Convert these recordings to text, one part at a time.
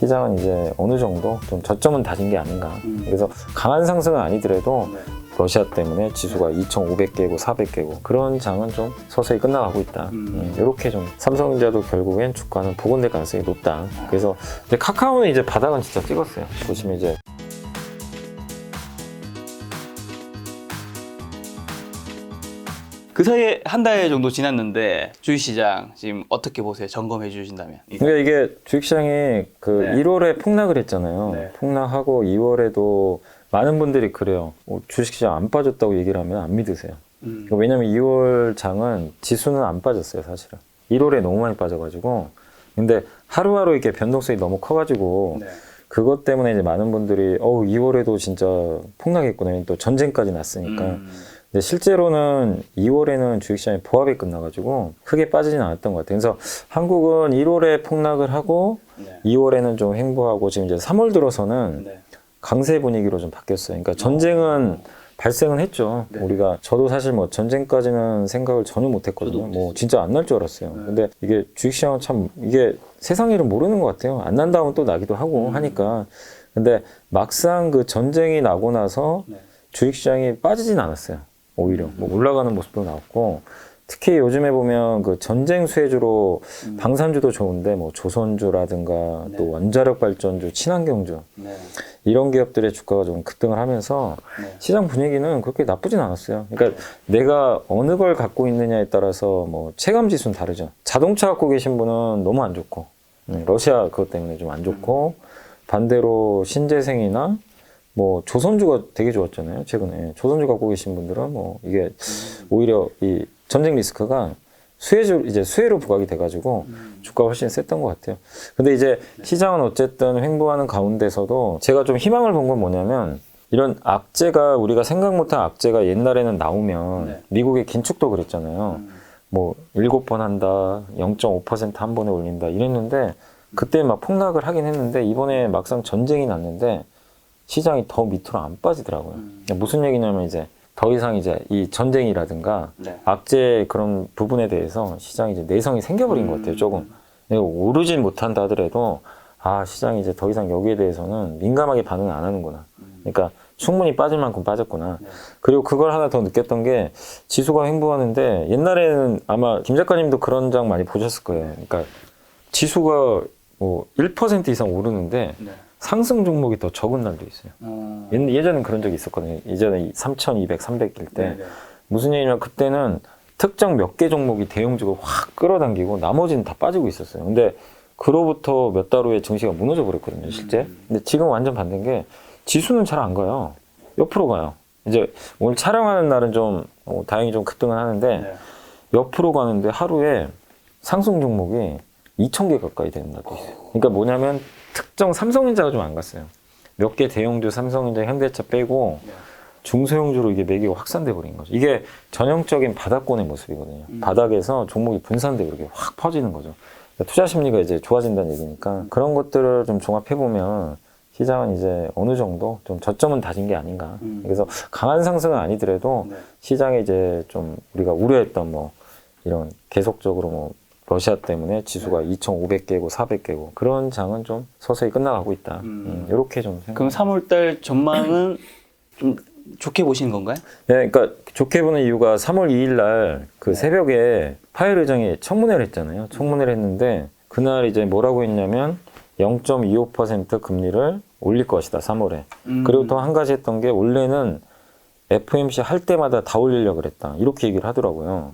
시장은 이제 어느 정도 좀 저점은 다진 게 아닌가. 그래서 강한 상승은 아니더라도 러시아 때문에 지수가 2,500개고 400개고 그런 장은 좀 서서히 끝나가고 있다. 이렇게 좀 삼성전자도 결국엔 주가는 복원될 가능성이 높다. 그래서 근데 카카오는 이제 바닥은 진짜 찍었어요. 보시면 이제 그 사이에 한 달 정도 지났는데 주식시장 지금 어떻게 보세요? 점검해 주신다면. 그러니까 이게 주식시장이 그 네. 1월에 폭락을 했잖아요. 네. 폭락하고 2월에도 많은 분들이 그래요. 주식시장 안 빠졌다고 얘기를 하면 안 믿으세요. 그러니까 왜냐면 2월 장은 지수는 안 빠졌어요, 사실은. 1월에 너무 많이 빠져가지고. 근데 하루하루 이렇게 변동성이 너무 커가지고 네. 그것 때문에 이제 많은 분들이 2월에도 진짜 폭락했구나. 또 전쟁까지 났으니까. 근데 실제로는 2월에는 주식시장이 보합이 끝나가지고 크게 빠지진 않았던 것 같아요. 그래서 한국은 1월에 폭락을 하고 네. 2월에는 좀 횡보하고 지금 이제 3월 들어서는 네. 강세 분위기로 좀 바뀌었어요. 그러니까 전쟁은 발생은 했죠. 네. 우리가 저도 사실 뭐 전쟁까지는 생각을 전혀 못했거든요. 뭐 진짜 안 날 줄 알았어요. 근데 이게 주식시장은 참 이게 세상 일을 모르는 것 같아요. 안 난다면 또 나기도 하고 하니까. 근데 막상 그 전쟁이 나고 나서 네. 주식시장이 빠지진 않았어요. 오히려 뭐 올라가는 모습도 나왔고 특히 요즘에 보면 그 전쟁 수혜주로 방산주도 좋은데 뭐 조선주라든가 네. 또 원자력 발전주, 친환경주 네. 이런 기업들의 주가가 좀 급등을 하면서 네. 시장 분위기는 그렇게 나쁘진 않았어요. 그러니까 내가 어느 걸 갖고 있느냐에 따라서 뭐 체감 지수는 다르죠. 자동차 갖고 계신 분은 너무 안 좋고 러시아 그것 때문에 좀 안 좋고 반대로 신재생이나 뭐 조선주가 되게 좋았잖아요. 최근에 조선주 갖고 계신 분들은 뭐 이게 오히려 이 전쟁 리스크가 수혜로 부각이 돼가지고 주가가 훨씬 셌던 것 같아요. 근데 이제 시장은 어쨌든 횡보하는 가운데서도 제가 좀 희망을 본 건 뭐냐면 이런 악재가 우리가 생각 못한 악재가 옛날에는 나오면 네. 미국의 긴축도 그랬잖아요. 뭐 7번 한다, 0.5% 한 번에 올린다 이랬는데 그때 막 폭락을 하긴 했는데 이번에 막상 전쟁이 났는데 시장이 더 밑으로 안 빠지더라고요. 무슨 얘기냐면 이제 더 이상 이제 이 전쟁이라든가 네. 악재 그런 부분에 대해서 시장이 이제 내성이 생겨버린 것 같아요, 조금. 오르진 못한다 하더라도 시장이 이제 더 이상 여기에 대해서는 민감하게 반응을 안 하는구나. 그러니까 충분히 빠질 만큼 빠졌구나. 네. 그리고 그걸 하나 더 느꼈던 게 지수가 횡보하는데 옛날에는 아마 김 작가님도 그런 장 많이 보셨을 거예요. 그러니까 지수가 뭐 1% 이상 오르는데 네. 상승 종목이 더 적은 날도 있어요. 예전엔 그런 적이 있었거든요. 예전에 3,200, 300일 때. 네. 무슨 얘기냐면 그때는 특정 몇 개 종목이 대형주가 확 끌어당기고 나머지는 다 빠지고 있었어요. 근데 그로부터 몇 달 후에 증시가 무너져 버렸거든요, 실제. 근데 지금 완전 반대인 게 지수는 잘 안 가요. 옆으로 가요. 이제 오늘 촬영하는 날은 좀 다행히 좀 급등은 하는데 네. 옆으로 가는데 하루에 상승 종목이 2,000개 가까이 되는 날도 있어요. 그러니까 뭐냐면 특정 삼성전자가 좀 안 갔어요. 몇 개 대형주 삼성전자, 현대차 빼고 중소형주로 이게 매기가 확산돼 버린 거죠. 이게 전형적인 바닥권의 모습이거든요. 바닥에서 종목이 분산되고 이렇게 확 퍼지는 거죠. 그러니까 투자 심리가 이제 좋아진다는 얘기니까 그런 것들을 좀 종합해 보면 시장은 이제 어느 정도 좀 저점은 다진 게 아닌가. 그래서 강한 상승은 아니더라도 네. 시장에 이제 좀 우리가 우려했던 뭐 이런 계속적으로 뭐 러시아 때문에 지수가 2,500개고 400개고 그런 장은 좀 서서히 끝나가고 있다. 이렇게 좀 생각. 그럼 3월달 전망은 좀 좋게 보시는 건가요? 네, 그러니까 좋게 보는 이유가 3월 2일 날 그 새벽에 파웰 의장이 청문회를 했잖아요. 청문회를 했는데 그날 이제 뭐라고 했냐면 0.25% 금리를 올릴 것이다, 3월에. 그리고 또 한 가지 했던 게 원래는 FOMC 할 때마다 다 올리려고 그랬다. 이렇게 얘기를 하더라고요.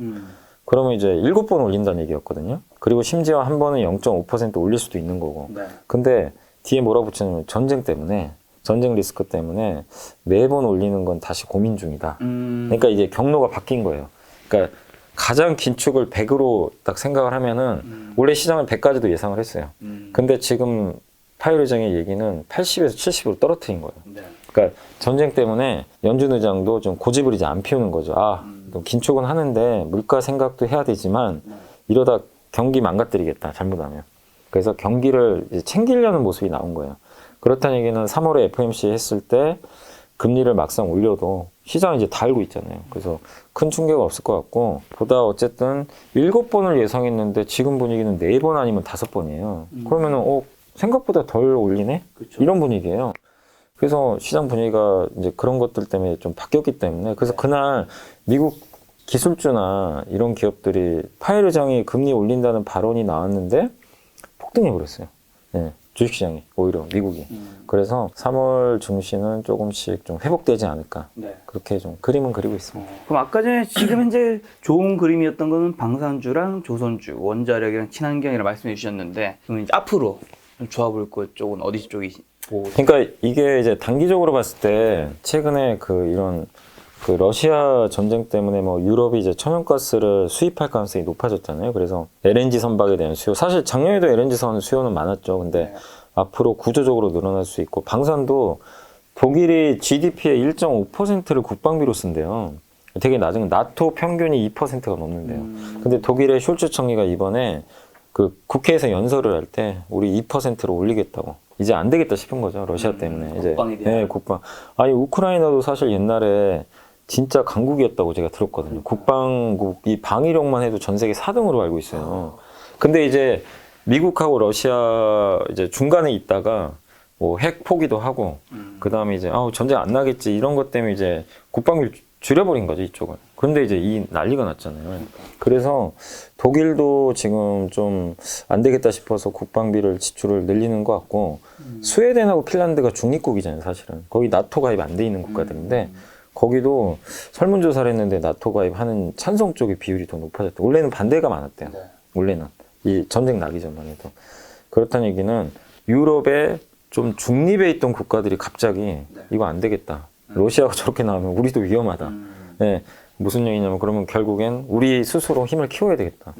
그러면 이제 7번 올린다는 얘기였거든요. 그리고 심지어 한 번은 0.5% 올릴 수도 있는 거고. 네. 근데 뒤에 뭐라고 붙였냐면 전쟁 리스크 때문에 매번 올리는 건 다시 고민 중이다. 그러니까 이제 경로가 바뀐 거예요. 그러니까 가장 긴축을 100으로 딱 생각을 하면은 원래 시장은 100까지도 예상을 했어요. 근데 지금 파웰 의장의 얘기는 80에서 70으로 떨어뜨린 거예요. 네. 그러니까 전쟁 때문에 연준 의장도 좀 고집을 이제 안 피우는 거죠. 좀 긴축은 하는데 물가 생각도 해야 되지만 이러다 경기 망가뜨리겠다, 잘못하면. 그래서 경기를 이제 챙기려는 모습이 나온 거예요. 그렇다는 얘기는 3월에 FOMC 했을 때 금리를 막상 올려도 시장은 이제 다 알고 있잖아요. 그래서 큰 충격은 없을 것 같고 보다 어쨌든 7번을 예상했는데 지금 분위기는 4번 아니면 5번이에요. 그러면은 생각보다 덜 올리네? 그쵸. 이런 분위기예요. 그래서 시장 분위기가 이제 그런 것들 때문에 좀 바뀌었기 때문에 그래서 그날 미국 기술주나 이런 기업들이 파웰 의장이 금리 올린다는 발언이 나왔는데 폭등해 버렸어요. 네, 주식시장이 오히려 미국이. 그래서 3월 증시는 조금씩 좀 회복되지 않을까. 네. 그렇게 좀 그림은 그리고 있습니다. 그럼 아까 전에 지금 현재 좋은 그림이었던 거는 방산주랑 조선주, 원자력이랑 친환경이라 말씀해 주셨는데 그럼 이제 앞으로 좀 좋아 보일 것 쪽은 어디 쪽이 보고 그러니까 이게 이제 단기적으로 봤을 때 최근에 이런 러시아 전쟁 때문에 뭐 유럽이 이제 천연가스를 수입할 가능성이 높아졌잖아요. 그래서 LNG 선박에 대한 수요. 사실 작년에도 LNG 선 수요는 많았죠. 근데 앞으로 구조적으로 늘어날 수 있고 방산도 독일이 GDP의 1.5%를 국방비로 쓴대요. 되게 낮은 건 나토 평균이 2%가 넘는데요. 근데 독일의 숄츠 총리가 이번에 그 국회에서 연설을 할 때 우리 2%로 올리겠다고. 이제 안 되겠다 싶은 거죠. 러시아 때문에. 이제 국방에 대한. 네, 국방. 아니 우크라이나도 사실 옛날에 진짜 강국이었다고 제가 들었거든요. 국방국 이 방위력만 해도 전 세계 4등으로 알고 있어요. 근데 이제 미국하고 러시아 이제 중간에 있다가 뭐 핵 포기도 하고 그다음에 이제 전쟁 안 나겠지 이런 것 때문에 이제 국방비를 줄여버린 거죠, 이쪽은. 그런데 이제 이 난리가 났잖아요. 그래서 독일도 지금 좀 안 되겠다 싶어서 국방비를 지출을 늘리는 것 같고 스웨덴하고 핀란드가 중립국이잖아요, 사실은. 거기 나토 가입 안 돼 있는 국가들인데 거기도 설문조사를 했는데 나토 가입하는 찬성 쪽의 비율이 더 높아졌대. 원래는 반대가 많았대요. 원래는. 이 전쟁 나기 전만 해도. 그렇다는 얘기는 유럽에 좀 중립에 있던 국가들이 갑자기 이거 안 되겠다. 러시아가 저렇게 나오면 우리도 위험하다. 네, 무슨 얘기냐면 그러면 결국엔 우리 스스로 힘을 키워야 되겠다.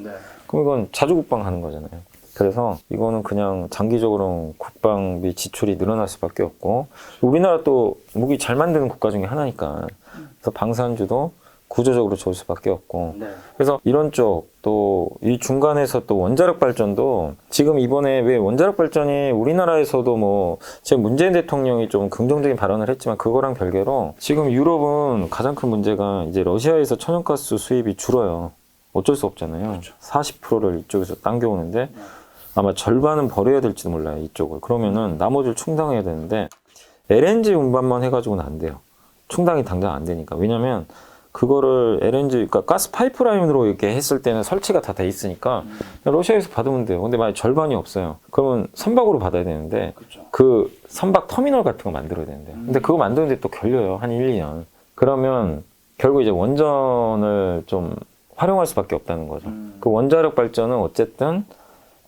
그럼 이건 자주국방 하는 거잖아요. 그래서 이거는 그냥 장기적으로 국방비 지출이 늘어날 수밖에 없고 우리나라 또 무기 잘 만드는 국가 중에 하나니까 그래서 방산주도 구조적으로 좋을 수밖에 없고 그래서 이런 쪽 또 이 중간에서 또 원자력 발전도 지금 이번에 왜 원자력 발전이 우리나라에서도 뭐 제 문재인 대통령이 좀 긍정적인 발언을 했지만 그거랑 별개로 지금 유럽은 가장 큰 문제가 이제 러시아에서 천연가스 수입이 줄어요. 어쩔 수 없잖아요. 그렇죠. 40%를 이쪽에서 당겨오는데 아마 절반은 버려야 될지도 몰라요, 이쪽을. 그러면은 나머지를 충당해야 되는데 LNG 운반만 해가지고는 안 돼요. 충당이 당장 안 되니까. 왜냐면 그거를 LNG, 그러니까 가스 파이프라인으로 이렇게 했을 때는 설치가 다 돼 있으니까 러시아에서 받으면 돼요. 근데 만약 절반이 없어요. 그러면 선박으로 받아야 되는데 그 선박 터미널 같은 거 만들어야 되는데. 근데 그거 만드는데 또 걸려요. 한 1, 2년. 그러면 결국 이제 원전을 좀 활용할 수밖에 없다는 거죠. 그 원자력 발전은 어쨌든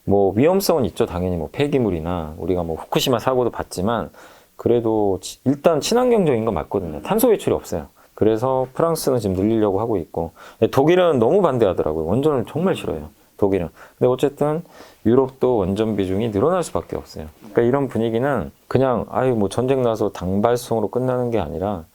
뭐 위험성은 있죠. 당연히 뭐 폐기물이나 우리가 뭐 후쿠시마 사고도 봤지만 그래도 일단 친환경적인 건 맞거든요. 탄소 배출이 없어요. 그래서 프랑스는 지금 늘리려고 하고 있고 독일은 너무 반대하더라고요. 원전을 정말 싫어해요. 독일은. 근데 어쨌든 유럽도 원전 비중이 늘어날 수밖에 없어요. 그러니까 이런 분위기는 그냥 뭐 전쟁 나서 당발성으로 끝나는 게 아니라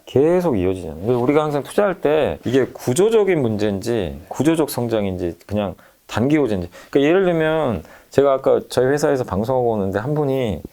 계속 이어지잖아요. 우리가 항상 투자할 때 이게 구조적인 문제인지 구조적 성장인지 그냥 단기 호재인지. 그러니까 예를 들면 제가 아까 저희 회사에서 방송하고 오는데 한 분이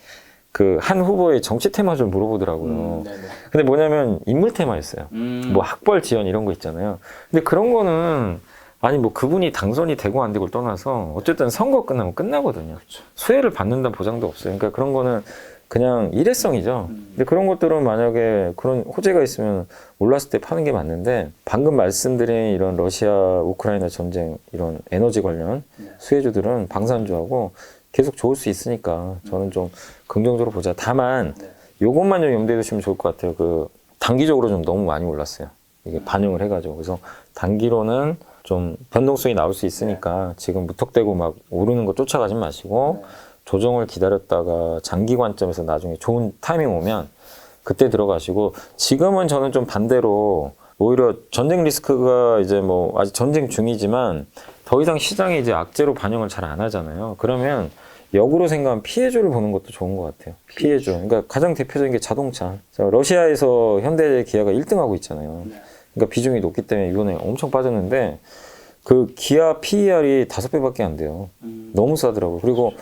그 한 후보의 정치 테마 좀 물어보더라고요. 근데 뭐냐면 인물 테마였어요. 뭐 학벌 지원 이런 거 있잖아요. 근데 그런 거는 아니 뭐 그분이 당선이 되고 안 되고를 떠나서 어쨌든 선거 끝나면 끝나거든요. 수혜를 받는다는 보장도 없어요. 그러니까 그런 거는 그냥 일회성이죠. 근데 그런 것들은 만약에 그런 호재가 있으면 올랐을 때 파는 게 맞는데 방금 말씀드린 이런 러시아 우크라이나 전쟁 이런 에너지 관련 수혜주들은 방산주하고 계속 좋을 수 있으니까 저는 좀 긍정적으로 보자. 다만 요것만 좀 염두에 두시면 좋을 것 같아요. 그 단기적으로 좀 너무 많이 올랐어요. 이게 반영을 해가지고. 그래서 단기로는 좀 변동성이 나올 수 있으니까 지금 무턱대고 막 오르는 거 쫓아가지 마시고 조정을 기다렸다가 장기 관점에서 나중에 좋은 타이밍 오면 그때 들어가시고 지금은 저는 좀 반대로 오히려 전쟁 리스크가 이제 뭐 아직 전쟁 중이지만 더 이상 시장에 이제 악재로 반영을 잘 안 하잖아요. 그러면 역으로 생각하면 피해주를 보는 것도 좋은 것 같아요. 피해주. 그러니까 가장 대표적인 게 자동차. 러시아에서 현대 기아가 1등하고 있잖아요. 그러니까 비중이 높기 때문에 이번에 엄청 빠졌는데 그 기아 PER이 5배밖에 안 돼요. 너무 싸더라고요. 그리고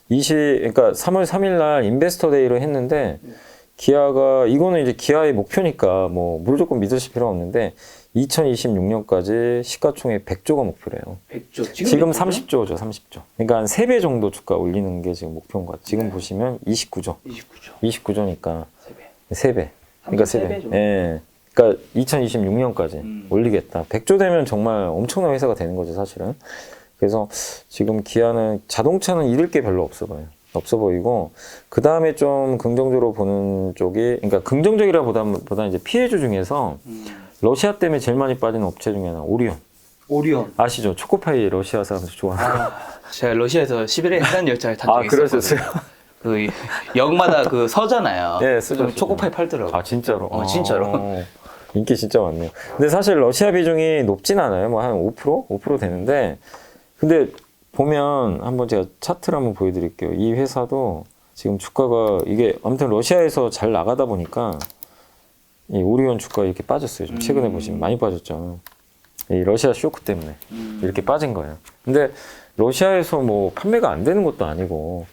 그러니까 3월 3일 날 인베스터 데이를 했는데 기아가 이거는 이제 기아의 목표니까 뭐 무조건 믿으실 필요 없는데 2026년까지 시가총액 100조가 목표래요. 100조. 지금 30조죠, 30조. 그러니까 한 3배 정도 주가 올리는 게 지금 목표인 것 같아요. 지금 보시면 29조. 29조니까 3배. 그러니까 3배. 예. 그러니까 2026년까지 올리겠다. 100조 되면 정말 엄청난 회사가 되는 거죠, 사실은. 그래서 지금 기아는 자동차는 잃을 게 별로 없어 보여요. 없어 보이고, 그 다음에 좀 긍정적으로 보는 쪽이, 그러니까 긍정적이라보다 이제 피해주 중에서 러시아 때문에 제일 많이 빠진 업체 중에 하나, 오리온. 오리온. 아시죠? 초코파이 러시아 사람들 좋아하는 거. 제가 러시아에서 시베리아 해상 열차를 탄 적이 그러셨어요? 그 역마다 그 서잖아요. 네, 쓰죠. 초코파이 팔더라고. 아, 진짜로? 진짜로. 인기 진짜 많네요. 근데 사실 러시아 비중이 높진 않아요. 뭐 한 5%? 5% 되는데, 근데 보면 한번 제가 차트를 한번 보여드릴게요. 이 회사도 지금 주가가 이게 아무튼 러시아에서 잘 나가다 보니까 이 오리온 주가 이렇게 빠졌어요. 좀 최근에 보시면 많이 빠졌죠. 이 러시아 쇼크 때문에 이렇게 빠진 거예요. 근데 러시아에서 뭐 판매가 안 되는 것도 아니고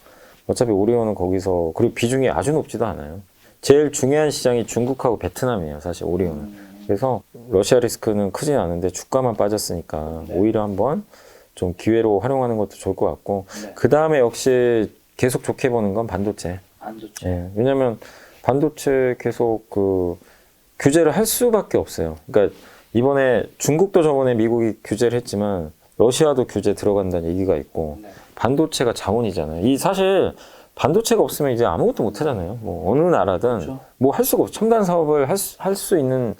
어차피 오리온은 거기서 그리고 비중이 아주 높지도 않아요. 제일 중요한 시장이 중국하고 베트남이에요. 사실 오리온은. 그래서 러시아 리스크는 크진 않은데 주가만 빠졌으니까 오히려 한번 좀 기회로 활용하는 것도 좋을 것 같고 그 다음에 역시 계속 좋게 보는 건 반도체. 예, 왜냐면 반도체 계속 그 규제를 할 수밖에 없어요. 그러니까 이번에 중국도 저번에 미국이 규제를 했지만 러시아도 규제 들어간다는 얘기가 있고 반도체가 자원이잖아요. 이 사실 반도체가 없으면 이제 아무것도 못 하잖아요. 뭐 어느 나라든 뭐 할 수가 없어. 첨단 사업을 할 수 있는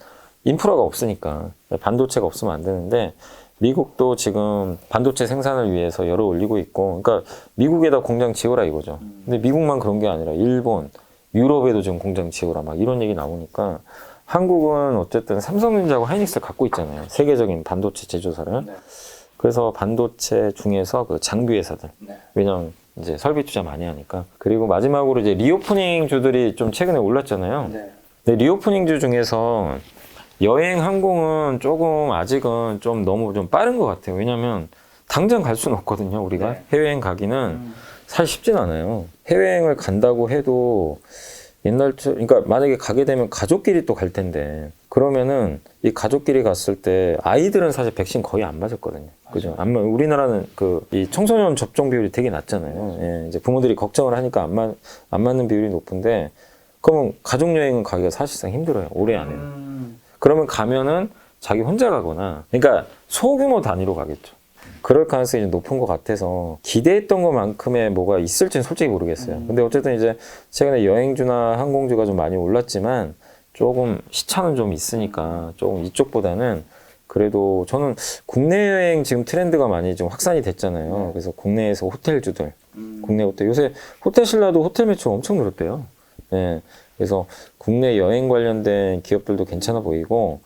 인프라가 없으니까 반도체가 없으면 안 되는데 미국도 지금 반도체 생산을 위해서 열을 올리고 있고, 그러니까 미국에다 공장 지어라 이거죠. 근데 미국만 그런 게 아니라 일본, 유럽에도 지금 공장 지어라 막 이런 얘기 나오니까 한국은 어쨌든 삼성전자하고 하이닉스를 갖고 있잖아요. 세계적인 반도체 제조사를. 그래서 반도체 중에서 그 장비 회사들. 왜냐면 이제 설비 투자 많이 하니까. 그리고 마지막으로 이제 리오프닝 주들이 좀 최근에 올랐잖아요. 근데 리오프닝 주 중에서 여행 항공은 조금 아직은 좀 너무 좀 빠른 것 같아요. 왜냐면 당장 갈 수는 없거든요. 우리가 해외여행 가기는 사실 쉽진 않아요. 해외여행을 간다고 해도 그러니까 만약에 가게 되면 가족끼리 또 갈 텐데 그러면은 이 가족끼리 갔을 때 아이들은 사실 백신 거의 안 맞았거든요. 그죠? 우리나라는 이 청소년 접종 비율이 되게 낮잖아요. 예, 이제 부모들이 걱정을 하니까 안 맞는 비율이 높은데 그러면 가족 여행은 가기가 사실상 힘들어요. 올해 안에는. 그러면 가면은 자기 혼자 가거나, 그러니까 소규모 단위로 가겠죠. 그럴 가능성이 높은 것 같아서 기대했던 것만큼의 뭐가 있을지는 솔직히 모르겠어요. 근데 어쨌든 이제 최근에 여행주나 항공주가 좀 많이 올랐지만 조금 시차는 좀 있으니까 조금 이쪽보다는 그래도 저는 국내 여행 지금 트렌드가 많이 좀 확산이 됐잖아요. 그래서 국내에서 호텔주들, 국내 호텔, 요새 호텔 신라도 호텔 매출 엄청 늘었대요. 예. 그래서 국내 여행 관련된 기업들도 괜찮아 보이고,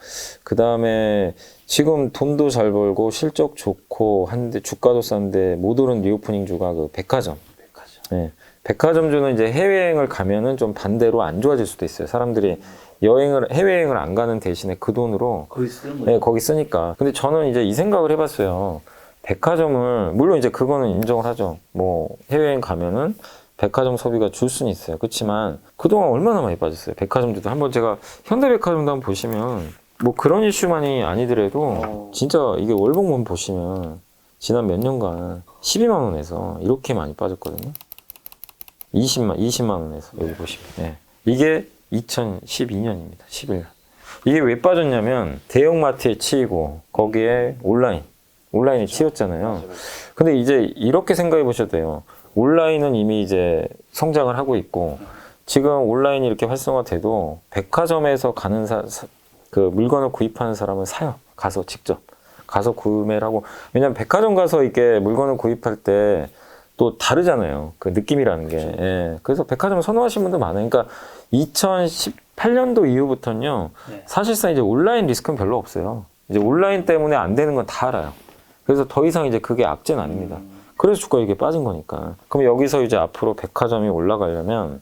그 다음에 지금 돈도 잘 벌고 실적 좋고 한데 주가도 싼데 못 오른 리오프닝 주가 그 백화점. 예. 백화점주는 이제 해외여행을 가면은 좀 반대로 안 좋아질 수도 있어요. 사람들이 해외여행을 안 가는 대신에 그 돈으로 거기 쓰는 거죠. 예, 거기 쓰니까. 근데 저는 이제 이 생각을 해봤어요. 백화점을 물론 이제 그거는 인정을 하죠. 뭐 해외여행 가면은 백화점 소비가 줄 수는 있어요. 그렇지만 그동안 얼마나 많이 빠졌어요. 백화점들도 한번 제가 현대백화점도 한번 보시면 뭐 그런 이슈만이 아니더라도 진짜 이게 월봉만 보시면 지난 몇 년간 12만 원에서 이렇게 많이 빠졌거든요. 20만 원에서 여기 보시면. 네. 이게 2012년입니다. 11년. 이게 왜 빠졌냐면 대형마트에 치이고 거기에 온라인이 치였잖아요. 근데 이제 이렇게 생각해 보셔도 돼요. 온라인은 이미 이제 성장을 하고 있고 지금 온라인이 이렇게 활성화돼도 백화점에서 가는 그 물건을 구입하는 사람은 사요. 가서 직접 가서 구매를 하고. 왜냐면 백화점 가서 이렇게 물건을 구입할 때 또 다르잖아요. 그 느낌이라는 게. 그렇죠. 예. 그래서 백화점 선호하시는 분도 많아요. 그러니까 2018년도 이후부터는요. 사실상 이제 온라인 리스크는 별로 없어요. 이제 온라인 때문에 안 되는 건 다 알아요. 그래서 더 이상 이제 그게 악재는 아닙니다. 그래서 주가 이게 빠진 거니까. 그럼 여기서 이제 앞으로 백화점이 올라가려면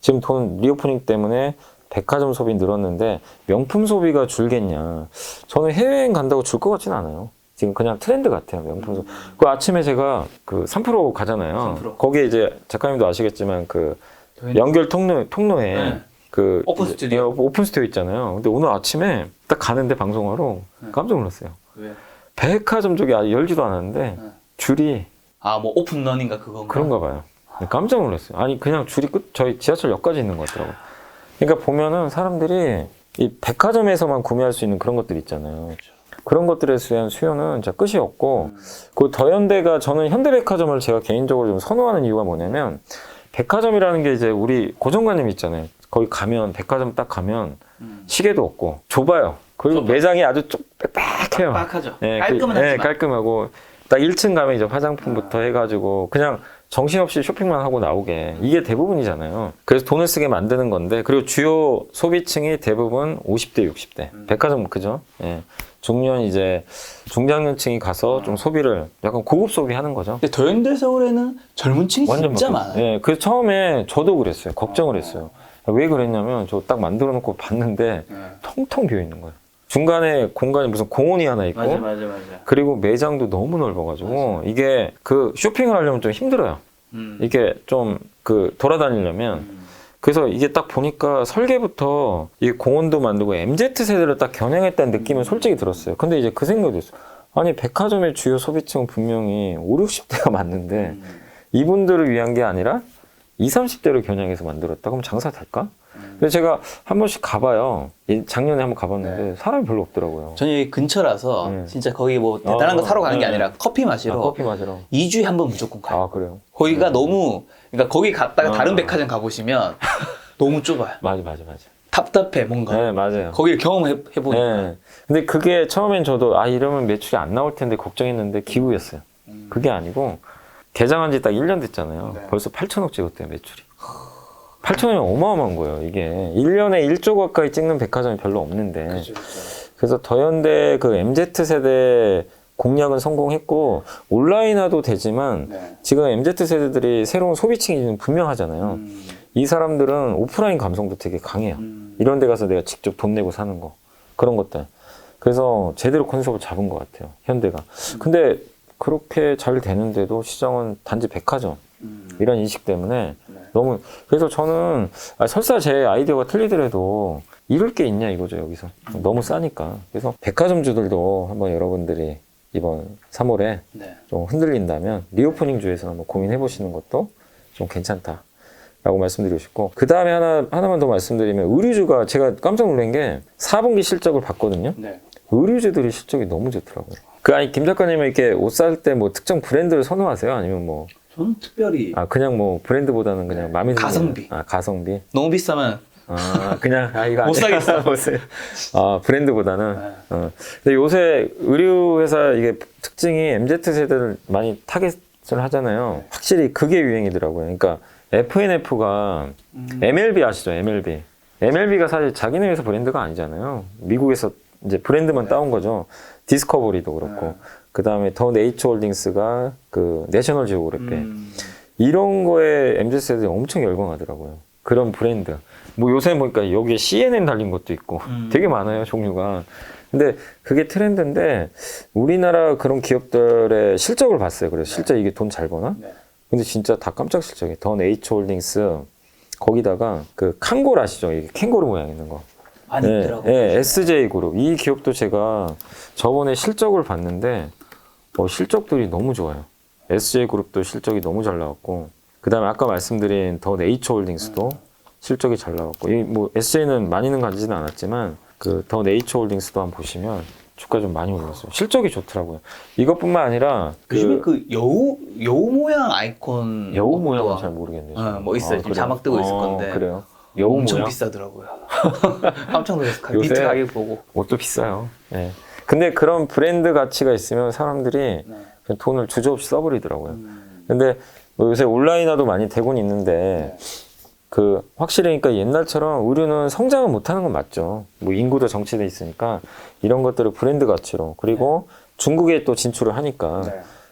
지금 리오프닝 때문에 백화점 소비 늘었는데 명품 소비가 줄겠냐. 저는 해외여행 간다고 줄 것 같지는 않아요. 지금 그냥 트렌드 같아요. 명품 소비. 그 아침에 제가 그 3프로 가잖아요. 3프로. 거기에 이제 작가님도 아시겠지만 그 연결 통로에 그 오픈 스튜디오. 오픈 스튜디오 있잖아요. 근데 오늘 아침에 딱 가는데 방송하러 깜짝 놀랐어요. 왜? 백화점 쪽이 아직 열지도 않았는데 네. 줄이 아, 뭐 오픈런인가 그건가? 그런가 봐요. 깜짝 놀랐어요. 아니 그냥 줄이 저희 지하철역까지 있는 것 같더라고요. 그러니까 보면은 사람들이 이 백화점에서만 구매할 수 있는 그런 것들 있잖아요. 그런 것들에 대한 수요는 진짜 끝이 없고 그 더현대가 저는 현대백화점을 제가 개인적으로 좀 선호하는 이유가 뭐냐면 백화점이라는 게 이제 우리 고정관념이 있잖아요. 거기 가면 백화점 딱 가면 시계도 없고 좁아요. 그리고 매장이 아주 빽빽해요. 빡빡하죠. 예, 깔끔은 하지만. 깔끔하고 딱 1층 가면 이제 화장품부터 해가지고 그냥 정신없이 쇼핑만 하고 나오게 이게 대부분이잖아요. 그래서 돈을 쓰게 만드는 건데 그리고 주요 소비층이 대부분 50대, 60대 백화점 그죠? 예. 중년 이제 중장년층이 가서 좀 소비를 약간 고급 소비하는 거죠. 근데 더현대 서울에는 젊은 층이 진짜 바뀌었어요. 많아요. 예. 그래서 처음에 저도 그랬어요. 걱정을 했어요. 왜 그랬냐면 저 딱 만들어 놓고 봤는데 텅텅 비어 있는 거예요. 중간에 공간에 무슨 공원이 하나 있고 맞아. 그리고 매장도 너무 넓어가지고 이게 그 쇼핑을 하려면 좀 힘들어요. 이게 좀 그 돌아다니려면 그래서 이게 딱 보니까 설계부터 이 공원도 만들고 MZ세대를 딱 겨냥했다는 느낌은 솔직히 들었어요. 근데 이제 그 생각이 들었어요. 아니 백화점의 주요 소비층은 분명히 5, 60대가 맞는데 이분들을 위한 게 아니라 20, 30대를 겨냥해서 만들었다. 그럼 장사 될까? 근데 제가 한 번씩 가봐요. 작년에 한번 가봤는데 사람이 별로 없더라고요. 저는 여기 근처라서 진짜 거기 뭐 대단한 거 사러 가는 게 아니라 커피 마시러 커피 마시러. 2주에 한 번 무조건 가요. 아 그래요? 거기가 너무 그러니까 거기 갔다가 다른 백화점 가보시면 너무 좁아요. 맞아. 답답해 뭔가. 네 맞아요. 거기를 경험해 보니까. 네. 근데 그게 처음엔 저도 이러면 매출이 안 나올 텐데 걱정했는데 기우였어요. 그게 아니고 개장한 지 딱 1년 됐잖아요. 네. 벌써 8천억 찍었대요 매출이. 8천억이 어마어마한 거예요. 이게 1년에 1조 가까이 찍는 백화점이 별로 없는데 그렇죠. 그래서 더현대 그 MZ세대 공략은 성공했고 온라인화도 되지만 네. 지금 MZ세대들이 새로운 소비층이 분명하잖아요. 이 사람들은 오프라인 감성도 되게 강해요. 이런 데 가서 내가 직접 돈 내고 사는 거 그런 것들. 그래서 제대로 컨셉을 잡은 것 같아요. 현대가. 근데 그렇게 잘 되는데도 시장은 단지 백화점 이런 인식 때문에 너무 그래서 저는 설사 제 아이디어가 틀리더라도 잃을 게 있냐 이거죠 여기서 너무 싸니까. 그래서 백화점주들도 한번 여러분들이 이번 3월에 네. 좀 흔들린다면 리오프닝 주에서 한번 고민해 보시는 것도 좀 괜찮다라고 말씀드리고 싶고, 그 다음에 하나만 더 말씀드리면 의류주가 제가 깜짝 놀란 게 4분기 실적을 봤거든요. 네. 의류주들이 실적이 너무 좋더라고요. 아니 김 작가님은 이렇게 옷 살 때 뭐 특정 브랜드를 선호하세요? 아니면 뭐 저는 특별히 그냥 뭐 브랜드보다는 그냥 마음에 드는 가성비. 가성비. 너무 비싸면 그냥 이거 못 사겠어. 브랜드보다는. 근데 요새 의류 회사 이게 특징이 MZ 세대를 많이 타겟을 하잖아요. 확실히 그게 유행이더라고요. 그러니까 FNF가 MLB 아시죠? MLB. MLB가 사실 자기네 회사 브랜드가 아니잖아요. 미국에서 이제 브랜드만 따온 거죠. 디스커버리도 그렇고. 그 다음에 더 네이처홀딩스가 그 내셔널 지오그래피. 이런 거에 MZ 세대들이 엄청 열광하더라고요. 그런 브랜드. 뭐 요새 보니까 여기에 CNN 달린 것도 있고 되게 많아요, 종류가. 근데 그게 트렌드인데 우리나라 그런 기업들의 실적을 봤어요. 그래서 실제 이게 돈 잘 버나? 근데 진짜 다 깜짝 실적이에요. 더 네이처홀딩스 거기다가 그 칸골 아시죠? 이게 캥거루 모양 있는 거. 많이 있더라고요. 네, SJ그룹. 이 기업도 제가 저번에 실적을 봤는데 실적들이 너무 좋아요. SJ그룹도 실적이 너무 잘 나왔고, 그 다음에 아까 말씀드린 더 네이처홀딩스도 실적이 잘 나왔고, 뭐 SJ는 많이는 가지는 않았지만 그 더 네이처홀딩스도 한번 보시면 주가 좀 많이 올랐어요. 실적이 좋더라고요. 이것뿐만 아니라 요즘에 그 여우 모양 아이콘 여우 모양은 잘 모르겠네요. 뭐 있어요. 지금 자막 뜨고 있을 건데. 그래요? 여우 엄청 모양? 비싸더라고요. 깜짝 놀랐어요. 요새 밑에 가격 보고. 옷도 비싸요. 네. 근데 그런 브랜드 가치가 있으면 사람들이 그냥 돈을 주저없이 써버리더라고요. 근데 뭐 요새 온라인화도 많이 되곤 있는데 그 확실히 그러니까 옛날처럼 의류는 성장을 못하는 건 맞죠. 뭐 인구도 정체돼 있으니까 이런 것들을 브랜드 가치로, 그리고 중국에 또 진출을 하니까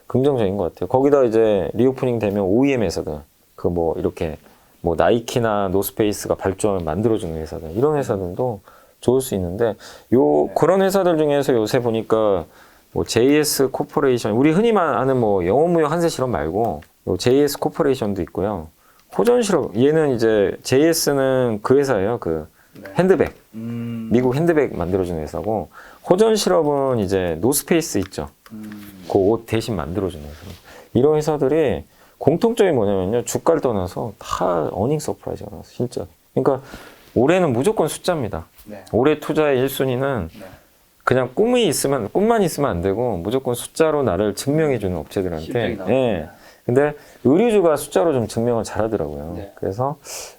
긍정적인 것 같아요. 거기다 이제 리오프닝 되면 OEM 회사들, 그 뭐 이렇게 뭐 나이키나 노스페이스가 발주하면 만들어주는 회사들, 이런 회사들도 좋을 수 있는데 그런 회사들 중에서 요새 보니까 뭐 JS 코퍼레이션, 우리 흔히 아는 뭐 영어무역 한세실험 말고 요 JS 코퍼레이션도 있고요. 호전 실업 얘는 이제 JS는 그 회사예요. 그 핸드백 미국 핸드백 만들어주는 회사고 호전 실업은 이제 노스페이스 있죠. 그 옷 대신 만들어주는 회사. 이런 회사들이 공통점이 뭐냐면요. 주가를 떠나서 다 어닝 서프라이즈가 나왔어. 진짜. 그러니까 올해는 무조건 숫자입니다. 네. 올해 투자의 1순위는 그냥 꿈만 있으면 안 되고 무조건 숫자로 나를 증명해주는 업체들한테. 예. 근데 의류주가 숫자로 좀 증명을 잘하더라고요. 네. 그래서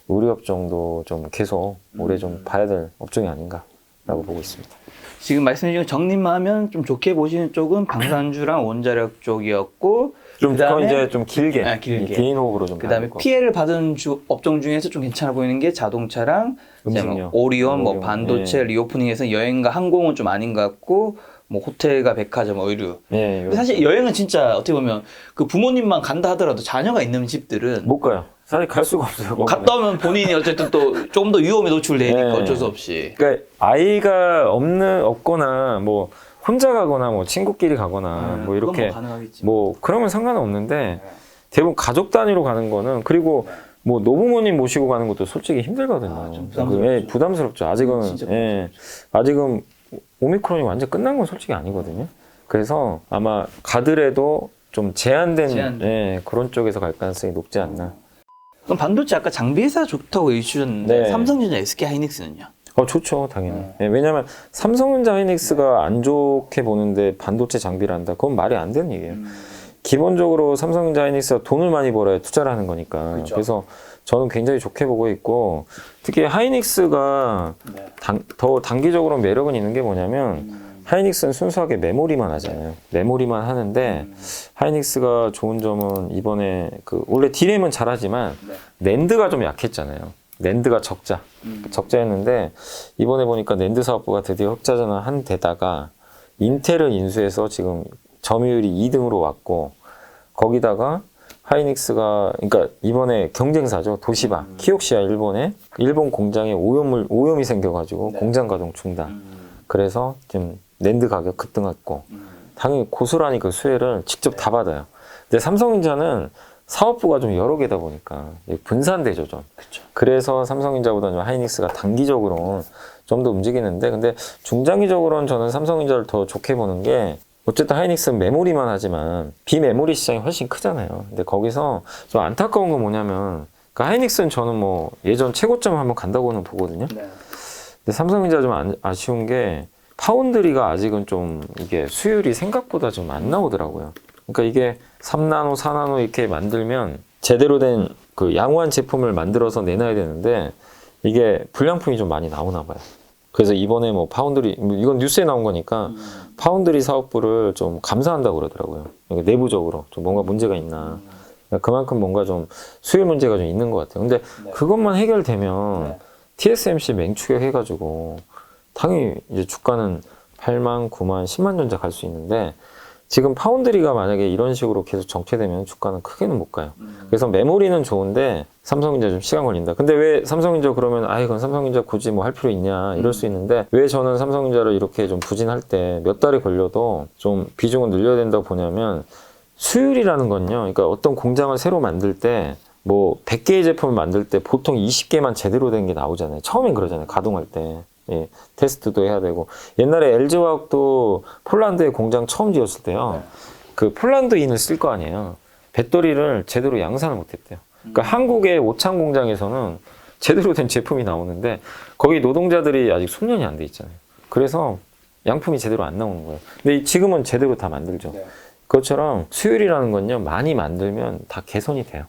의류업종도 좀 계속 올해 좀 봐야 될 업종이 아닌가라고 보고 있습니다. 지금 말씀 중에 정리만 하면 좀 좋게 보시는 쪽은 방산주랑 원자력 쪽이었고 좀 그다음에 그건 이제 좀 길게, 길게. 개인 호흡으로 좀. 그다음에 봐야 될 피해를 받은 업종 중에서 좀 괜찮아 보이는 게 자동차랑 이제 뭐 음식료. 오리온, 뭐 오리온, 반도체, 예. 리오프닝에서 여행과 항공은 좀 아닌 것 같고 뭐 호텔과 백화점, 의류. 예, 근데 사실 여행은 진짜 어떻게 보면 그 부모님만 간다 하더라도 자녀가 있는 집들은 못 가요. 사실 갈 수가 없어요. 뭐 갔다 오면 본인이 어쨌든 또 조금 더 위험에 노출되니까 네. 어쩔 수 없이. 그러니까 아이가 없거나 뭐 혼자 가거나 뭐 친구끼리 가거나 뭐 이렇게 가능하겠지. 뭐 그러면 상관은 없는데 대부분 가족 단위로 가는 거는 그리고 뭐 노부모님 모시고 가는 것도 솔직히 힘들거든요. 좀 부담스럽죠. 예, 부담스럽죠. 아직은 진짜 예, 아직은 오미크론이 완전 끝난 건 솔직히 아니거든요. 그래서 아마 가더라도 좀 제한된 예, 그런 쪽에서 갈 가능성이 높지 않나. 그럼 반도체 아까 장비 회사 좋다고 얘기해주셨는데 네. 삼성전자, SK 하이닉스는요? 좋죠, 당연히. 예, 왜냐면 삼성전자 하이닉스가 안 좋게 보는데 반도체 장비를 한다. 그건 말이 안 되는 얘기예요. 기본적으로 삼성전자 하이닉스가 돈을 많이 벌어야 투자를 하는 거니까. 그렇죠. 그래서 저는 굉장히 좋게 보고 있고 특히 하이닉스가 더 단기적으로 매력은 있는 게 뭐냐면 하이닉스는 순수하게 메모리만 하잖아요. 메모리만 하는데 하이닉스가 좋은 점은 이번에 원래 D램은 잘하지만 낸드가 좀 약했잖아요. 낸드가 적자였는데 이번에 보니까 낸드 사업부가 드디어 흑자전환 한 데다가 인텔을 인수해서 지금 점유율이 2등으로 왔고 거기다가 하이닉스가 그러니까 이번에 경쟁사죠. 도시바, 키옥시아 일본 공장에 오염이 생겨가지고 공장 가동 중단. 그래서 지금 낸드 가격 급등했고 당연히 고스란히 그 수혜를 직접 다 받아요. 근데 삼성전자는 사업부가 좀 여러 개다 보니까 분산되죠 좀. 그쵸. 그래서 삼성전자보다는 하이닉스가 단기적으로 좀 더 움직이는데 근데 중장기적으로는 저는 삼성전자를 더 좋게 보는 게 어쨌든 하이닉스는 메모리만 하지만 비메모리 시장이 훨씬 크잖아요. 근데 거기서 좀 안타까운 건 뭐냐면 그러니까 하이닉스는 저는 뭐 예전 최고점 한번 간다고는 보거든요. 네. 근데 삼성전자 좀 아쉬운 게 파운드리가 아직은 좀 이게 수율이 생각보다 좀 안 나오더라고요. 그러니까 이게 3나노, 4나노 이렇게 만들면 제대로 된 그 양호한 제품을 만들어서 내놔야 되는데 이게 불량품이 좀 많이 나오나 봐요. 그래서 이번에 뭐 파운드리, 이건 뉴스에 나온 거니까 파운드리 사업부를 좀 감사한다고 그러더라고요. 그러니까 내부적으로 좀 뭔가 문제가 있나. 그러니까 그만큼 뭔가 좀 수율 문제가 좀 있는 것 같아요. 근데 그것만 해결되면 TSMC 맹추격 해가지고 당연히 이제 주가는 8만, 9만, 10만 전자 갈 수 있는데 지금 파운드리가 만약에 이런 식으로 계속 정체되면 주가는 크게는 못 가요. 그래서 메모리는 좋은데 삼성전자 좀 시간 걸린다. 근데 왜 삼성전자 그러면 이건 삼성전자 굳이 뭐 할 필요 있냐 이럴 수 있는데 왜 저는 삼성전자를 이렇게 좀 부진할 때 몇 달이 걸려도 좀 비중을 늘려야 된다고 보냐면 수율이라는 건요. 그러니까 어떤 공장을 새로 만들 때 뭐 100개의 제품을 만들 때 보통 20개만 제대로 된 게 나오잖아요. 처음엔 그러잖아요. 가동할 때. 예, 테스트도 해야 되고 옛날에 LG화학도 폴란드에 공장 처음 지었을 때요. 그 폴란드인을 쓸 거 아니에요. 배터리를 제대로 양산을 못했대요. 그러니까 한국의 오창 공장에서는 제대로 된 제품이 나오는데 거기 노동자들이 아직 숙련이 안 돼 있잖아요. 그래서 양품이 제대로 안 나오는 거예요. 근데 지금은 제대로 다 만들죠. 그것처럼 수율이라는 건요 많이 만들면 다 개선이 돼요.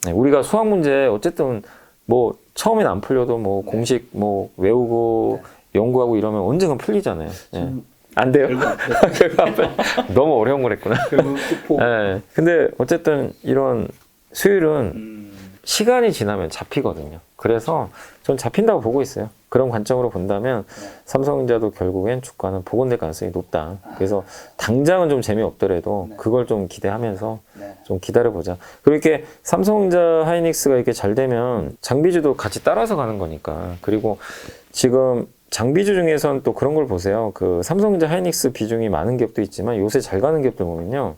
네, 우리가 수학 문제 어쨌든 뭐 처음엔 안 풀려도 뭐 공식 뭐 외우고 연구하고 이러면 언젠간 풀리잖아요. 네. 안 돼요? 너무 어려운 걸 했구나. 네. 근데 어쨌든 이런 수율은 시간이 지나면 잡히거든요. 그래서 전 잡힌다고 보고 있어요. 그런 관점으로 본다면 삼성전자도 결국엔 주가는 복원될 가능성이 높다. 그래서 당장은 좀 재미없더라도 그걸 좀 기대하면서 좀 기다려보자. 그리고 이렇게 삼성전자 하이닉스가 이렇게 잘 되면 장비주도 같이 따라서 가는 거니까. 그리고 지금 장비주 중에선 또 그런 걸 보세요. 그 삼성전자 하이닉스 비중이 많은 기업도 있지만 요새 잘 가는 기업들 보면요.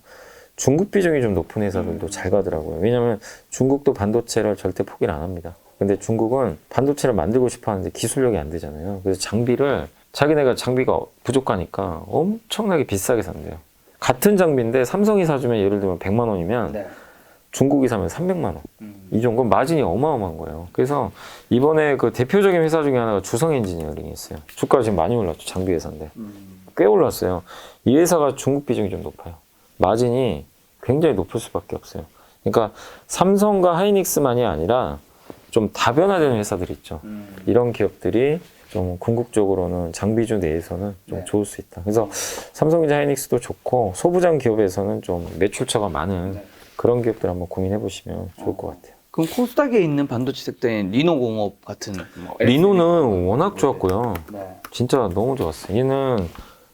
중국 비중이 좀 높은 회사들도 잘 가더라고요. 왜냐하면 중국도 반도체를 절대 포기를 안 합니다. 근데 중국은 반도체를 만들고 싶어 하는데 기술력이 안 되잖아요. 그래서 장비를 자기네가 장비가 부족하니까 엄청나게 비싸게 산대요. 같은 장비인데 삼성이 사주면 예를 들면 100만 원이면 네. 중국이 사면 300만 원. 이 정도 마진이 어마어마한 거예요. 그래서 이번에 그 대표적인 회사 중에 하나가 주성 엔지니어링이 있어요. 주가가 지금 많이 올랐죠. 장비 회사인데. 꽤 올랐어요. 이 회사가 중국 비중이 좀 높아요. 마진이 굉장히 높을 수밖에 없어요. 그러니까 삼성과 하이닉스만이 아니라 좀 다변화되는 회사들이 있죠. 이런 기업들이 좀 궁극적으로는 장비주 내에서는 좀 네. 좋을 수 있다. 그래서 삼성전자 하이닉스도 좋고 소부장 기업에서는 좀 매출처가 많은 네. 그런 기업들 한번 고민해 보시면 좋을 것 같아요. 그럼 코스닥에 있는 반도체 섹터인 리노공업 같은 뭐 리노는 워낙 좋았고요. 네. 진짜 너무 좋았어요. 얘는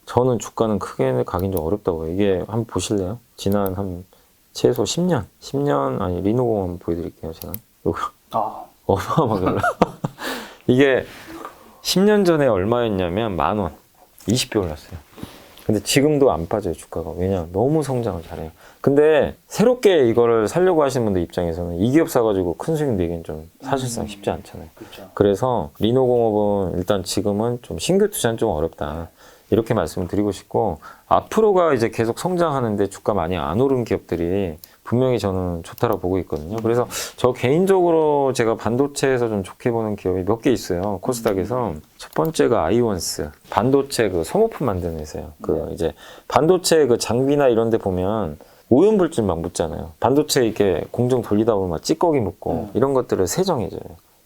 저는 주가는 크게 가긴 좀 어렵다고요. 이게 한번 보실래요? 지난 한 최소 10년 아니 리노공 한번 보여드릴게요. 제가 이거 아, 어마어마하게 올라. 이게 10년 전에 얼마였냐면 10,000원, 20배 올랐어요. 근데 지금도 안 빠져요, 주가가. 왜냐? 너무 성장을 잘해요. 근데 새롭게 이거를 살려고 하시는 분들 입장에서는 이 기업 사가지고 큰 수익 내기는 좀 사실상 쉽지 않잖아요. 그렇죠. 그래서 리노공업은 일단 지금은 좀 신규 투자는 좀 어렵다. 이렇게 말씀을 드리고 싶고, 앞으로가 이제 계속 성장하는데 주가 많이 안 오른 기업들이 분명히 저는 좋다라고 보고 있거든요. 그래서 저 개인적으로 제가 반도체에서 좀 좋게 보는 기업이 몇 개 있어요. 코스닥에서. 첫 번째가 아이원스. 반도체 그 소모품 만드는 회사예요. 그 이제 반도체 그 장비나 이런 데 보면 오염물질 막 묻잖아요. 반도체 이렇게 공정 돌리다 보면 막 찌꺼기 묻고 이런 것들을 세정해줘요.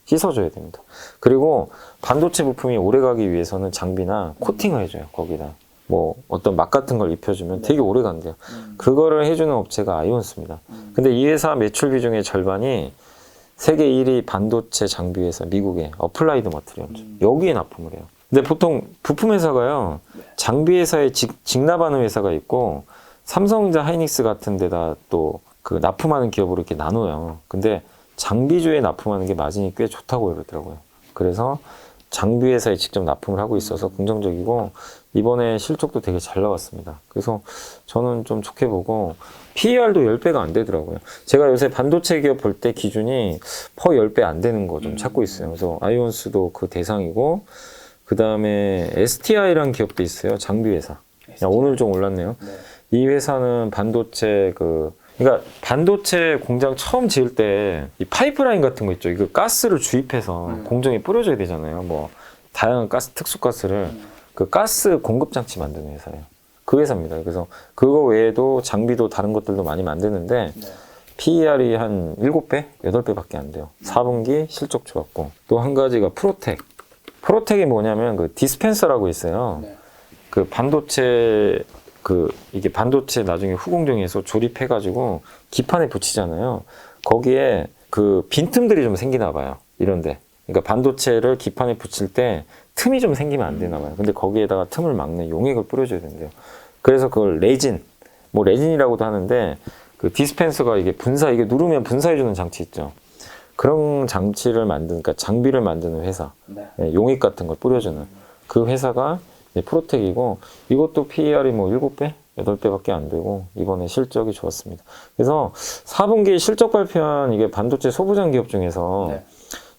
씻어줘야 됩니다. 그리고 반도체 부품이 오래가기 위해서는 장비나 코팅을 해줘요. 거기다 뭐 어떤 막 같은 걸 입혀주면 되게 오래 간대요. 그거를 해주는 업체가 아이온스입니다. 근데 이 회사 매출 비중의 절반이 세계 1위 반도체 장비 회사 미국의 어플라이드 머티리얼즈 여기에 납품을 해요. 근데 보통 부품 회사가요 장비 회사에 직납하는 회사가 있고 삼성전자 하이닉스 같은 데다 또 그 납품하는 기업으로 이렇게 나눠요. 근데 장비주에 납품하는 게 마진이 꽤 좋다고 그러더라고요. 그래서 장비 회사에 직접 납품을 하고 있어서 긍정적이고 이번에 실적도 되게 잘 나왔습니다. 그래서 저는 좀 좋게 보고 PER도 10배가 안 되더라고요. 제가 요새 반도체 기업 볼 때 기준이 퍼 10배 안 되는 거 좀 찾고 있어요. 그래서 아이온스도 그 대상이고 그 다음에 STI라는 기업도 있어요. 장비 회사. 오늘 좀 올랐네요. 네. 이 회사는 반도체 그러니까 반도체 공장 처음 지을 때 이 파이프라인 같은 거 있죠. 이거 가스를 주입해서 공정에 뿌려줘야 되잖아요. 뭐 다양한 가스, 특수가스를 그 가스 공급 장치 만드는 회사예요. 그 회사입니다. 그래서 그거 외에도 장비도 다른 것들도 많이 만드는데 PER이 한 7배, 8배밖에 안 돼요. 4분기 실적 좋았고 또 한 가지가 프로텍. 프로텍이 뭐냐면 그 디스펜서라고 있어요. 그 반도체 이게 반도체 나중에 후공정에서 조립해가지고 기판에 붙이잖아요. 거기에 그 빈틈들이 좀 생기나 봐요. 이런데. 그러니까 반도체를 기판에 붙일 때 틈이 좀 생기면 안 되나 봐요. 근데 거기에다가 틈을 막는 용액을 뿌려줘야 된대요. 그래서 그걸 레진, 뭐 레진이라고도 하는데 그 디스펜서가 이게 이게 누르면 분사해주는 장치 있죠. 그런 장치를 그러니까 장비를 만드는 회사. 네, 용액 같은 걸 뿌려주는 그 회사가 프로텍이고 이것도 PER이 뭐 7배? 8배밖에 안 되고 이번에 실적이 좋았습니다. 그래서 4분기 실적 발표한 이게 반도체 소부장 기업 중에서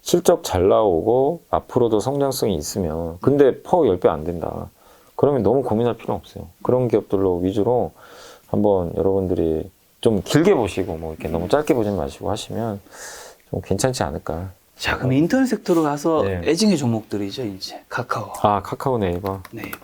실적 잘 나오고 앞으로도 성장성이 있으면 근데 퍼 10배 안 된다. 그러면 너무 고민할 필요 없어요. 그런 기업들로 위주로 한번 여러분들이 좀 길게 보시고 뭐 이렇게 너무 짧게 보지 마시고 하시면 좀 괜찮지 않을까. 자, 그럼 인터넷 섹터로 가서 네. 애증의 종목들이죠, 이제. 카카오, 아, 카카오 네이버. 네이버.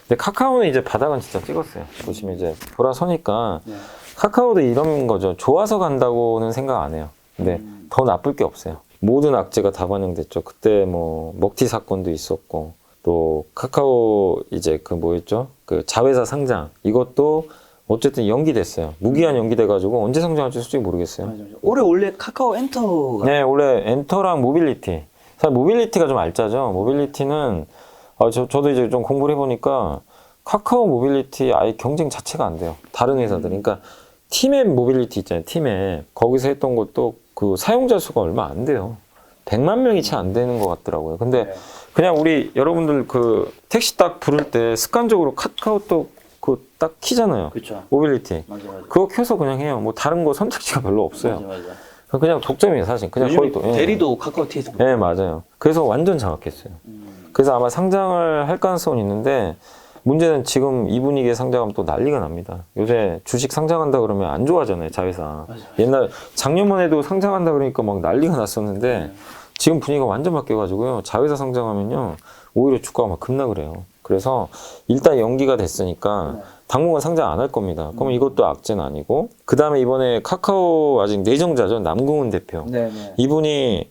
근데 카카오는 이제 바닥은 진짜 찍었어요. 보시면 이제 돌아서니까 네. 카카오도 이런 거죠. 좋아서 간다고는 생각 안 해요. 근데 더 나쁠 게 없어요. 모든 악재가 다 반영됐죠. 그때 뭐 먹튀 사건도 있었고 또 카카오 이제 그 뭐였죠? 그 자회사 상장 이것도 어쨌든 연기됐어요. 무기한 연기돼가지고 언제 성장할지 솔직히 모르겠어요. 맞아. 올해 원래 카카오 엔터가 네, 원래 엔터랑 모빌리티. 사실 모빌리티가 좀 알짜죠. 모빌리티는 저도 이제 좀 공부를 해보니까 카카오 모빌리티 아예 경쟁 자체가 안 돼요. 다른 회사들. 그러니까 티맵 모빌리티 있잖아요. 티맵. 거기서 했던 것도 그 사용자 수가 얼마 안 돼요. 100만 명이 채 안 되는 것 같더라고요. 근데 그냥 우리 여러분들 그 택시 딱 부를 때 습관적으로 카카오톡 그거 딱 키잖아요. 그렇죠. 모빌리티. 맞아. 그거 켜서 그냥 해요. 뭐 다른 거 선택지가 별로 없어요. 맞아. 그냥 독점이에요, 사실. 그냥 거의 또. 예. 대리도 카카오티에서. 네, 맞아요. 그래서 완전 장악했어요. 그래서 아마 상장을 할 가능성은 있는데 문제는 지금 이 분위기에 상장하면 또 난리가 납니다. 요새 주식 상장한다 그러면 안 좋아하잖아요, 자회사. 맞아. 옛날 작년만 해도 상장한다 그러니까 막 난리가 났었는데 지금 분위기가 완전 바뀌어가지고요. 자회사 상장하면요 오히려 주가가 막 급락을 해요. 그래서 일단 연기가 됐으니까 당분간 상장 안 할 겁니다. 그러면 이것도 악재는 아니고 그 다음에 이번에 카카오 아직 내정자죠, 남궁은 대표. 네네. 이분이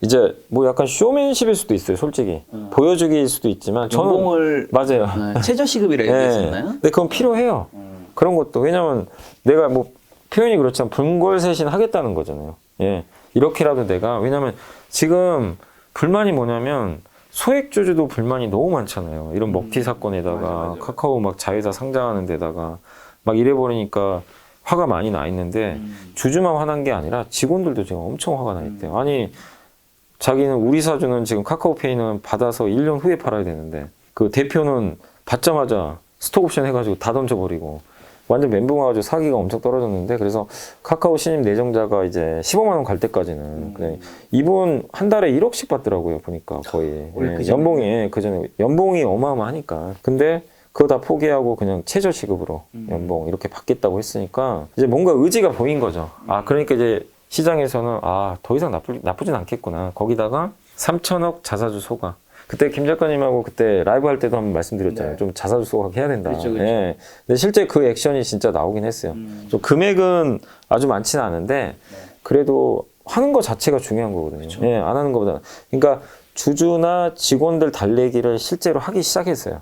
이제 뭐 약간 쇼맨십일 수도 있어요, 솔직히. 보여주기일 수도 있지만 저는 연봉을 맞아요. 최저 시급이라 얘기했었나요? 근데 그건 필요해요. 그런 것도. 왜냐면 내가 뭐 표현이 그렇지만 불궐쇄신 하겠다는 거잖아요. 예. 이렇게라도 내가, 왜냐면 지금 불만이 뭐냐면 소액주주도 불만이 너무 많잖아요. 이런 먹튀 사건에다가 맞아. 카카오 막 자회사 상장하는 데다가 막 이래버리니까 화가 많이 나 있는데 주주만 화난 게 아니라 직원들도 지금 엄청 화가 나 있대요. 아니 자기는 우리 사주는 지금 카카오페이는 받아서 1년 후에 팔아야 되는데 그 대표는 받자마자 스톡옵션 해가지고 다 던져버리고 완전 멘붕 와가지고 사기가 엄청 떨어졌는데 그래서 카카오 신임 내정자가 이제 15만 원 갈 때까지는 그래. 이분 한 달에 1억씩 받더라고요, 보니까 거의. 원래 예, 그 전에. 연봉이 그 전에 연봉이 어마어마하니까. 근데 그거 다 포기하고 그냥 최저 시급으로 연봉 이렇게 받겠다고 했으니까 이제 뭔가 의지가 보인 거죠. 아 그러니까 이제 시장에서는 아 더 이상 나쁘진 않겠구나. 거기다가 3천억 자사주 소각. 그때 김 작가님하고 그때 라이브 할 때도 한번 말씀드렸잖아요. 네. 좀 자사주 소각해야 된다. 그렇죠. 예. 근데 실제 그 액션이 진짜 나오긴 했어요. 좀 금액은 아주 많지는 않은데 그래도 하는 것 자체가 중요한 거거든요. 예, 안 하는 것보다. 그러니까 주주나 직원들 달래기를 실제로 하기 시작했어요.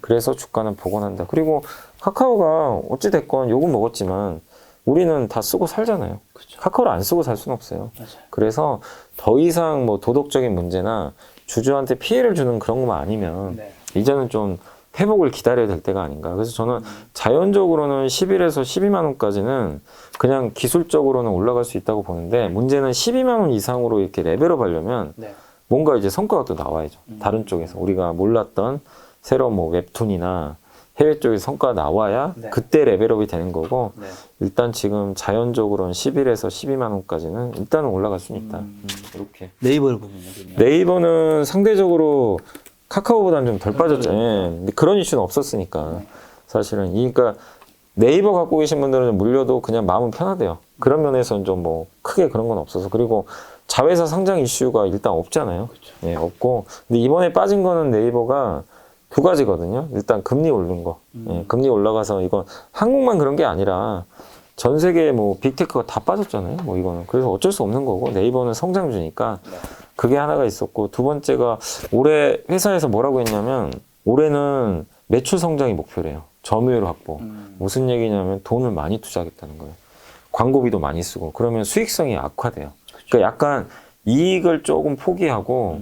그래서 주가는 복원한다. 그리고 카카오가 어찌됐건 욕은 먹었지만 우리는 다 쓰고 살잖아요. 그쵸. 카카오를 안 쓰고 살 수는 없어요. 맞아요. 그래서 더 이상 뭐 도덕적인 문제나 주주한테 피해를 주는 그런 것만 아니면 네. 이제는 좀 회복을 기다려야 될 때가 아닌가. 그래서 저는 자연적으로는 11에서 12만 원까지는 그냥 기술적으로는 올라갈 수 있다고 보는데 문제는 12만 원 이상으로 이렇게 레벨업 하려면 네. 뭔가 이제 성과가 또 나와야죠. 다른 쪽에서 우리가 몰랐던 새로운 뭐 웹툰이나 해외 쪽에서 성과가 나와야 네. 그때 레벨업이 되는 거고 네. 일단 지금 자연적으로는 11에서 12만 원까지는 일단은 올라갈 수는 있다. 이렇게. 네이버를 보면요. 네이버는 상대적으로 카카오보다는 좀 덜 빠졌죠. 예. 근데 그런 이슈는 없었으니까 사실은. 그러니까 네이버 갖고 계신 분들은 물려도 그냥 마음은 편하대요. 그런 면에서는 좀 뭐 크게 그런 건 없어서. 그리고 자회사 상장 이슈가 일단 없잖아요. 예, 없고. 근데 이번에 빠진 거는 네이버가 두 가지거든요. 일단 금리 오른 거. 예, 금리 올라가서 이건 한국만 그런 게 아니라 전 세계 뭐 빅테크가 다 빠졌잖아요. 뭐 이거는. 그래서 어쩔 수 없는 거고 네이버는 성장주니까 그게 하나가 있었고 두 번째가 올해 회사에서 뭐라고 했냐면 올해는 매출 성장이 목표래요. 점유율 확보. 무슨 얘기냐면 돈을 많이 투자하겠다는 거예요. 광고비도 많이 쓰고 그러면 수익성이 악화돼요. 그러니까 약간 이익을 조금 포기하고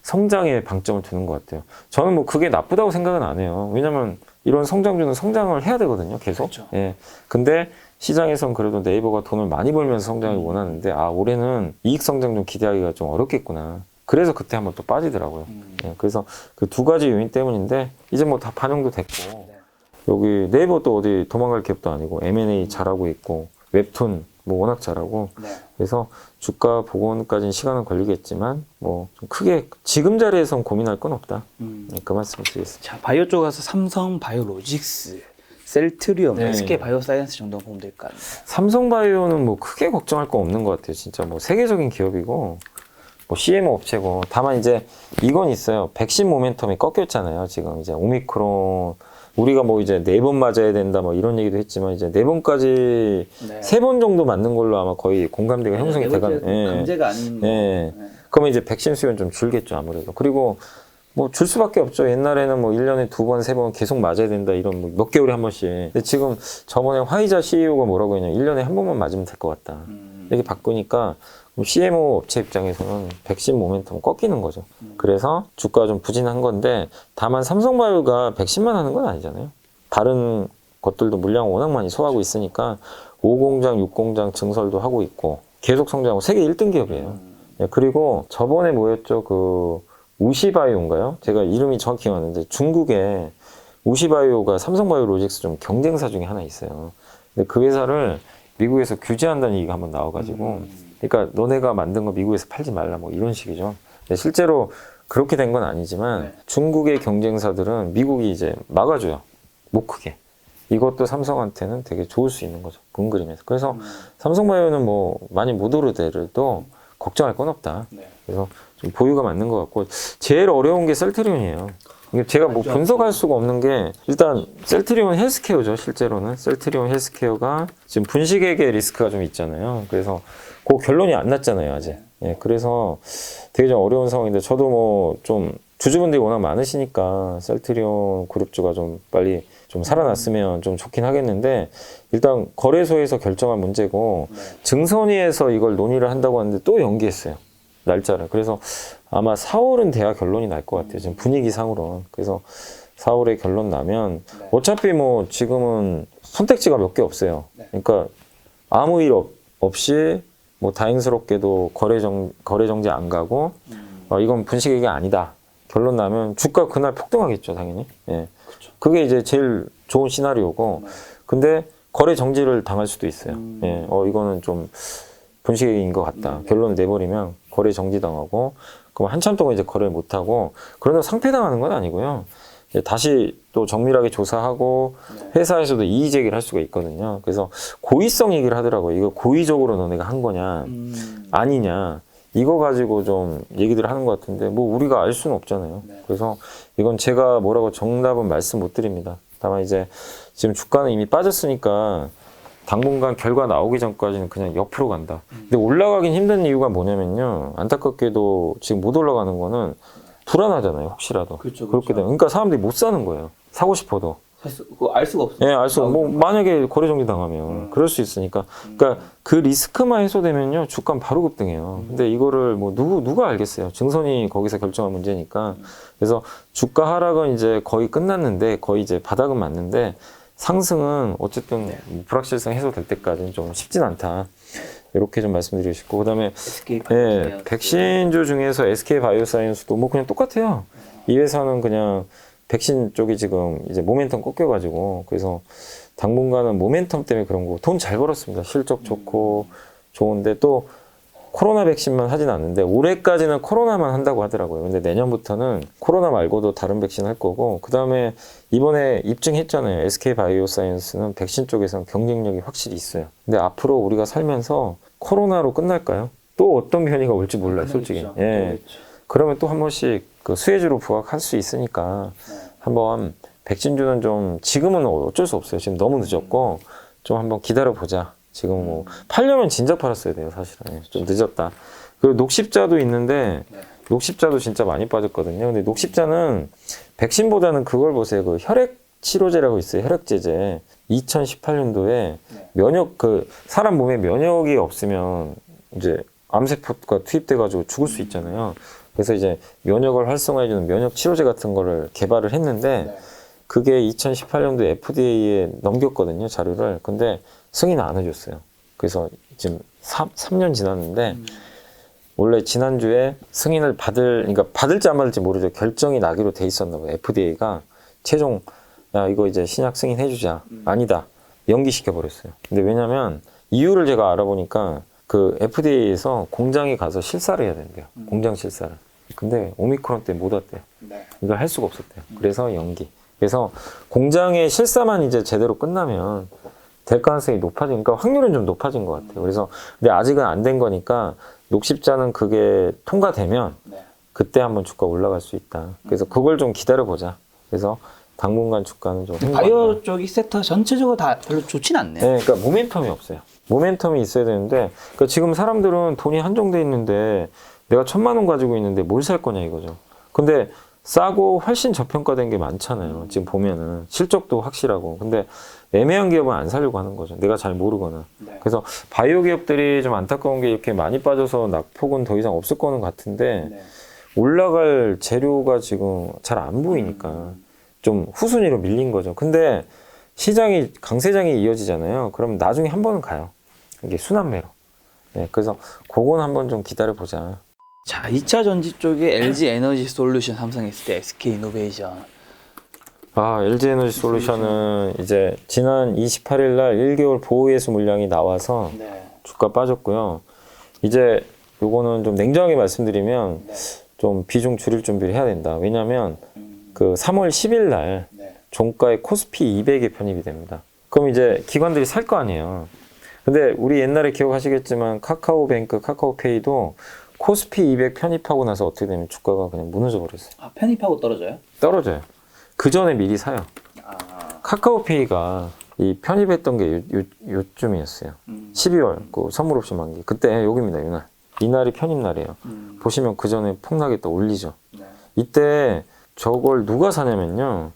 성장에 방점을 두는 것 같아요. 저는 뭐 그게 나쁘다고 생각은 안 해요. 왜냐면 이런 성장주는 성장을 해야 되거든요, 계속. 그렇죠. 예. 근데 시장에선 그래도 네이버가 돈을 많이 벌면서 성장을 원하는데 아 올해는 이익 성장 좀 기대하기가 좀 어렵겠구나. 그래서 그때 한번 또 빠지더라고요. 예. 그래서 그 두 가지 요인 때문인데 이제 뭐 다 반영도 됐고 여기 네이버 또 어디 도망갈 갭도 아니고 M&A 잘하고 있고 웹툰 뭐 워낙 잘하고 네. 그래서 주가 복원까지는 시간은 걸리겠지만 뭐 좀 크게 지금 자리에선 고민할 건 없다. 네, 그 말씀을 드리겠습니다. 자, 바이오 쪽 가서 삼성 바이오로직스, 셀트리온, 네. SK 바이오사이언스 정도 보면 될 것 같네요. 삼성바이오는 뭐 크게 걱정할 거 없는 것 같아요. 진짜 뭐 세계적인 기업이고 뭐 CMO 업체고 다만 이제 이건 있어요. 백신 모멘텀이 꺾였잖아요. 지금 이제 오미크론 우리가 뭐 이제 4번 맞아야 된다 뭐 이런 얘기도 했지만 이제 4번까지 네. 3번 정도 맞는 걸로 아마 거의 공감대가 형성이 돼가는. 강제가 아닌. 예. 그러면 이제 백신 수요는 좀 줄겠죠, 아무래도. 그리고 뭐 줄 수밖에 없죠. 옛날에는 뭐 1년에 2번, 3번 계속 맞아야 된다 이런 뭐 몇 개월에 한 번씩. 근데 지금 저번에 화이자 CEO가 뭐라고 했냐. 1년에 한 번만 맞으면 될 것 같다. 이렇게 바꾸니까 CMO 업체 입장에서는 백신 모멘텀 꺾이는 거죠. 그래서 주가가 좀 부진한 건데 다만 삼성바이오가 백신만 하는 건 아니잖아요. 다른 것들도 물량을 워낙 많이 소화하고 있으니까 5공장, 6공장 증설도 하고 있고 계속 성장하고 세계 1등 기업이에요. 예, 그리고 저번에 뭐였죠? 그 우시바이오인가요? 제가 이름이 정확히 기억 안 나는데 중국에 우시바이오가 삼성바이오로직스 좀 경쟁사 중에 하나 있어요. 근데 그 회사를 미국에서 규제한다는 얘기가 한번 나와가지고, 그러니까 너네가 만든 거 미국에서 팔지 말라 뭐 이런 식이죠. 근데 실제로 그렇게 된 건 아니지만 네. 중국의 경쟁사들은 미국이 이제 막아줘요. 못 크게. 이것도 삼성한테는 되게 좋을 수 있는 거죠. 본 그림에서. 그래서 삼성바이오는 뭐 많이 못 오르더라도 걱정할 건 없다. 네. 그래서 좀 보유가 맞는 것 같고 제일 어려운 게 셀트리온이에요. 이게 제가 뭐 분석할 수가 없는 게 일단 셀트리온 헬스케어죠. 실제로는 셀트리온 헬스케어가 지금 분식회계 리스크가 좀 있잖아요. 그래서 그 결론이 안 났잖아요, 아직. 예, 그래서 되게 좀 어려운 상황인데 저도 뭐 좀 주주분들이 워낙 많으시니까 셀트리온 그룹주가 좀 빨리 좀 살아났으면 좀 좋긴 하겠는데 일단 거래소에서 결정한 문제고 증선위에서 이걸 논의를 한다고 하는데 또 연기했어요. 날짜를. 그래서 아마 4월은 돼야 결론이 날 것 같아요. 지금 분위기상으로는. 그래서 4월에 결론 나면 어차피 뭐 지금은 선택지가 몇 개 없어요. 그러니까 아무 일 없이 뭐 다행스럽게도 거래 정지 안 가고 이건 분식회계 아니다. 결론 나면 주가 그날 폭등하겠죠, 당연히. 예. 그게 이제 제일 좋은 시나리오고. 근데 거래 정지를 당할 수도 있어요. 예. 이거는 좀 분식회계인 것 같다. 결론을 내버리면 거래 정지당하고, 그럼 한참 동안 이제 거래를 못하고, 그러다 상폐당하는 건 아니고요. 다시 또 정밀하게 조사하고 회사에서도 이의 제기를 할 수가 있거든요. 그래서 고의성 얘기를 하더라고요. 이거 고의적으로 너네가 한 거냐, 아니냐. 이거 가지고 좀 얘기들을 하는 것 같은데, 뭐 우리가 알 수는 없잖아요. 그래서 이건 제가 뭐라고 정답은 말씀 못 드립니다. 다만 이제 지금 주가는 이미 빠졌으니까 당분간 결과 나오기 전까지는 그냥 옆으로 간다. 근데 올라가긴 힘든 이유가 뭐냐면요. 안타깝게도 지금 못 올라가는 거는 불안하잖아요. 혹시라도. 그렇죠, 그렇게 그렇죠. 되면. 그러니까 사람들이 못 사는 거예요. 사고 싶어도. 그거 알 수가 없어요. 예, 알 수, 뭐, 만약에 거래 정지 당하면, 그럴 수 있으니까. 그러니까 그 리스크만 해소되면요, 주가는 바로 급등해요. 근데 이거를 뭐, 누가 알겠어요. 증선이 거기서 결정한 문제니까. 그래서 주가 하락은 이제 거의 끝났는데, 거의 이제 바닥은 맞는데, 상승은 어쨌든 불확실성 해소될 때까지는 좀 쉽진 않다. 이렇게 좀 말씀드리고 싶고, 그 다음에, SK 예, 백신주 중에서 SK 바이오사이언스도 뭐 그냥 똑같아요. 이 회사는 그냥 백신 쪽이 지금 이제 모멘텀 꺾여가지고, 그래서 당분간은 모멘텀 때문에 그런 거, 돈 잘 벌었습니다. 실적 좋고, 좋은데 또 코로나 백신만 하진 않는데, 올해까지는 코로나만 한다고 하더라고요. 근데 내년부터는 코로나 말고도 다른 백신 할 거고, 그 다음에 이번에 입증했잖아요. SK 바이오사이언스는 백신 쪽에서는 경쟁력이 확실히 있어요. 근데 앞으로 우리가 살면서 코로나로 끝날까요? 또 어떤 변이가 올지 몰라요, 솔직히. 예. 그러면 또 한 번씩 그 수혜주로 부각할 수 있으니까 한번 백신주는 좀 지금은 어쩔 수 없어요. 지금 너무 늦었고 좀 한번 기다려 보자. 지금 뭐 팔려면 진작 팔았어야 돼요, 사실은. 좀 늦었다. 그리고 녹십자도 있는데 녹십자도 진짜 많이 빠졌거든요. 근데 녹십자는 백신보다는 그걸 보세요. 그 혈액 치료제라고 있어요. 혈액제제. 2018년도에 면역 사람 몸에 면역이 없으면 이제 암세포가 투입돼가지고 죽을 수 있잖아요. 그래서 이제 면역을 활성화해주는 면역 치료제 같은 거를 개발을 했는데 그게 2018년도에 FDA에 넘겼거든요, 자료를. 근데 승인 안 해줬어요. 그래서 지금 3년 지났는데 원래 지난주에 승인을 그러니까 받을지 안 받을지 모르죠. 결정이 나기로 돼 있었나 봐요. FDA가 최종 야 이거 이제 신약 승인해주자. 아니다. 연기시켜버렸어요. 근데 왜냐면 이유를 제가 알아보니까 그 FDA에서 공장에 가서 실사를 해야 된대요. 공장 실사를. 근데 오미크론 때문에 못 왔대요. 이걸 할 수가 없었대요. 그래서 연기. 그래서 공장의 실사만 이제 제대로 끝나면 될 가능성이 높아지니까 확률은 좀 높아진 것 같아요. 그래서 근데 아직은 안 된 거니까 녹십자는 그게 통과되면 그때 한번 주가 올라갈 수 있다. 그래서 그걸 좀 기다려보자. 그래서 당분간 주가는 좀 바이오 쪽이 섹터 전체적으로 다 별로 좋진 않네요. 네, 그러니까 모멘텀이 없어요. 모멘텀이 있어야 되는데 그러니까 지금 사람들은 돈이 한정돼 있는데 내가 1,000만 원 가지고 있는데 뭘 살 거냐 이거죠. 근데 싸고 훨씬 저평가된 게 많잖아요. 지금 보면은 실적도 확실하고. 근데 애매한 기업은 안 사려고 하는 거죠. 내가 잘 모르거나. 그래서 바이오 기업들이 좀 안타까운 게 이렇게 많이 빠져서 낙폭은 더 이상 없을 거는 같은데 올라갈 재료가 지금 잘 안 보이니까 좀 후순위로 밀린 거죠. 근데 시장이 강세장이 이어지잖아요. 그럼 나중에 한 번은 가요. 이게 순환매로. 네, 그래서 그건 한번 좀 기다려 보자. 자, 2차 전지 쪽에 LG 에너지 솔루션 삼성했을 때 SK 이노베이션. LG에너지 솔루션은 이제 지난 28일 날 1개월 보호예수 물량이 나와서 네. 주가 빠졌고요. 이제 요거는 좀 냉정하게 말씀드리면 네. 좀 비중 줄일 준비를 해야 된다. 왜냐면 그 3월 10일 날 네. 종가에 코스피 200에 편입이 됩니다. 그럼 이제 기관들이 살 거 아니에요. 근데 우리 옛날에 기억하시겠지만 카카오뱅크, 카카오페이도 코스피 200 편입하고 나서 어떻게 되면 주가가 그냥 무너져 버렸어요. 아, 편입하고 떨어져요? 떨어져요. 그 전에 미리 사요. 아. 카카오페이가 이 편입했던 게 요쯤이었어요. 12월 그 선물 옵션 만기. 그때 여기입니다. 이날. 이날이 편입 날이에요. 보시면 그 전에 폭락에 또 올리죠. 네. 이때 저걸 누가 사냐면요.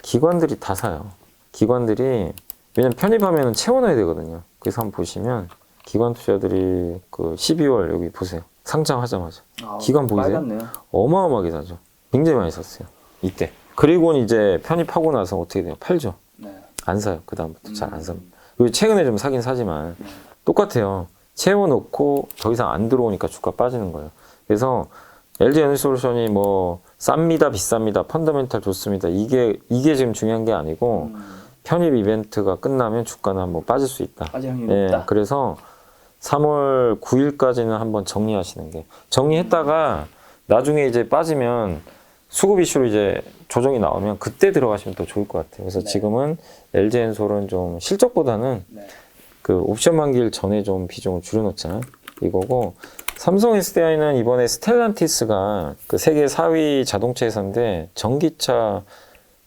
기관들이 다 사요. 기관들이 왜냐면 편입하면 채워놔야 되거든요. 그래서 한번 보시면 기관 투자들이 그 12월 여기 보세요. 상장하자마자 기관 보이세요? 빨갛네요. 어마어마하게 사죠. 굉장히 많이 샀어요. 이때. 그리고는 이제 편입하고 나서 어떻게 돼요? 팔죠. 네. 안 사요. 그 다음부터 잘 안 삽니다. 그리고 최근에 좀 사긴 사지만 똑같아요. 채워놓고 더 이상 안 들어오니까 주가 빠지는 거예요. 그래서 LG에너지솔루션이 뭐 쌉니다, 비쌉니다, 펀더멘탈 좋습니다. 이게 지금 중요한 게 아니고 편입 이벤트가 끝나면 주가는 한번 빠질 수 있다. 빠질 확률이 높다. 그래서 3월 9일까지는 한번 정리하시는 게 정리했다가 나중에 이제 빠지면 수급 이슈로 이제 조정이 나오면 그때 들어가시면 더 좋을 것 같아요. 그래서 네. 지금은 LG엔솔은 좀 실적보다는 네. 그 옵션 만기일 전에 좀 비중을 줄여놓자 이거고, 삼성 SDI는 이번에 스텔란티스가 그 세계 4위 자동차 회사인데 전기차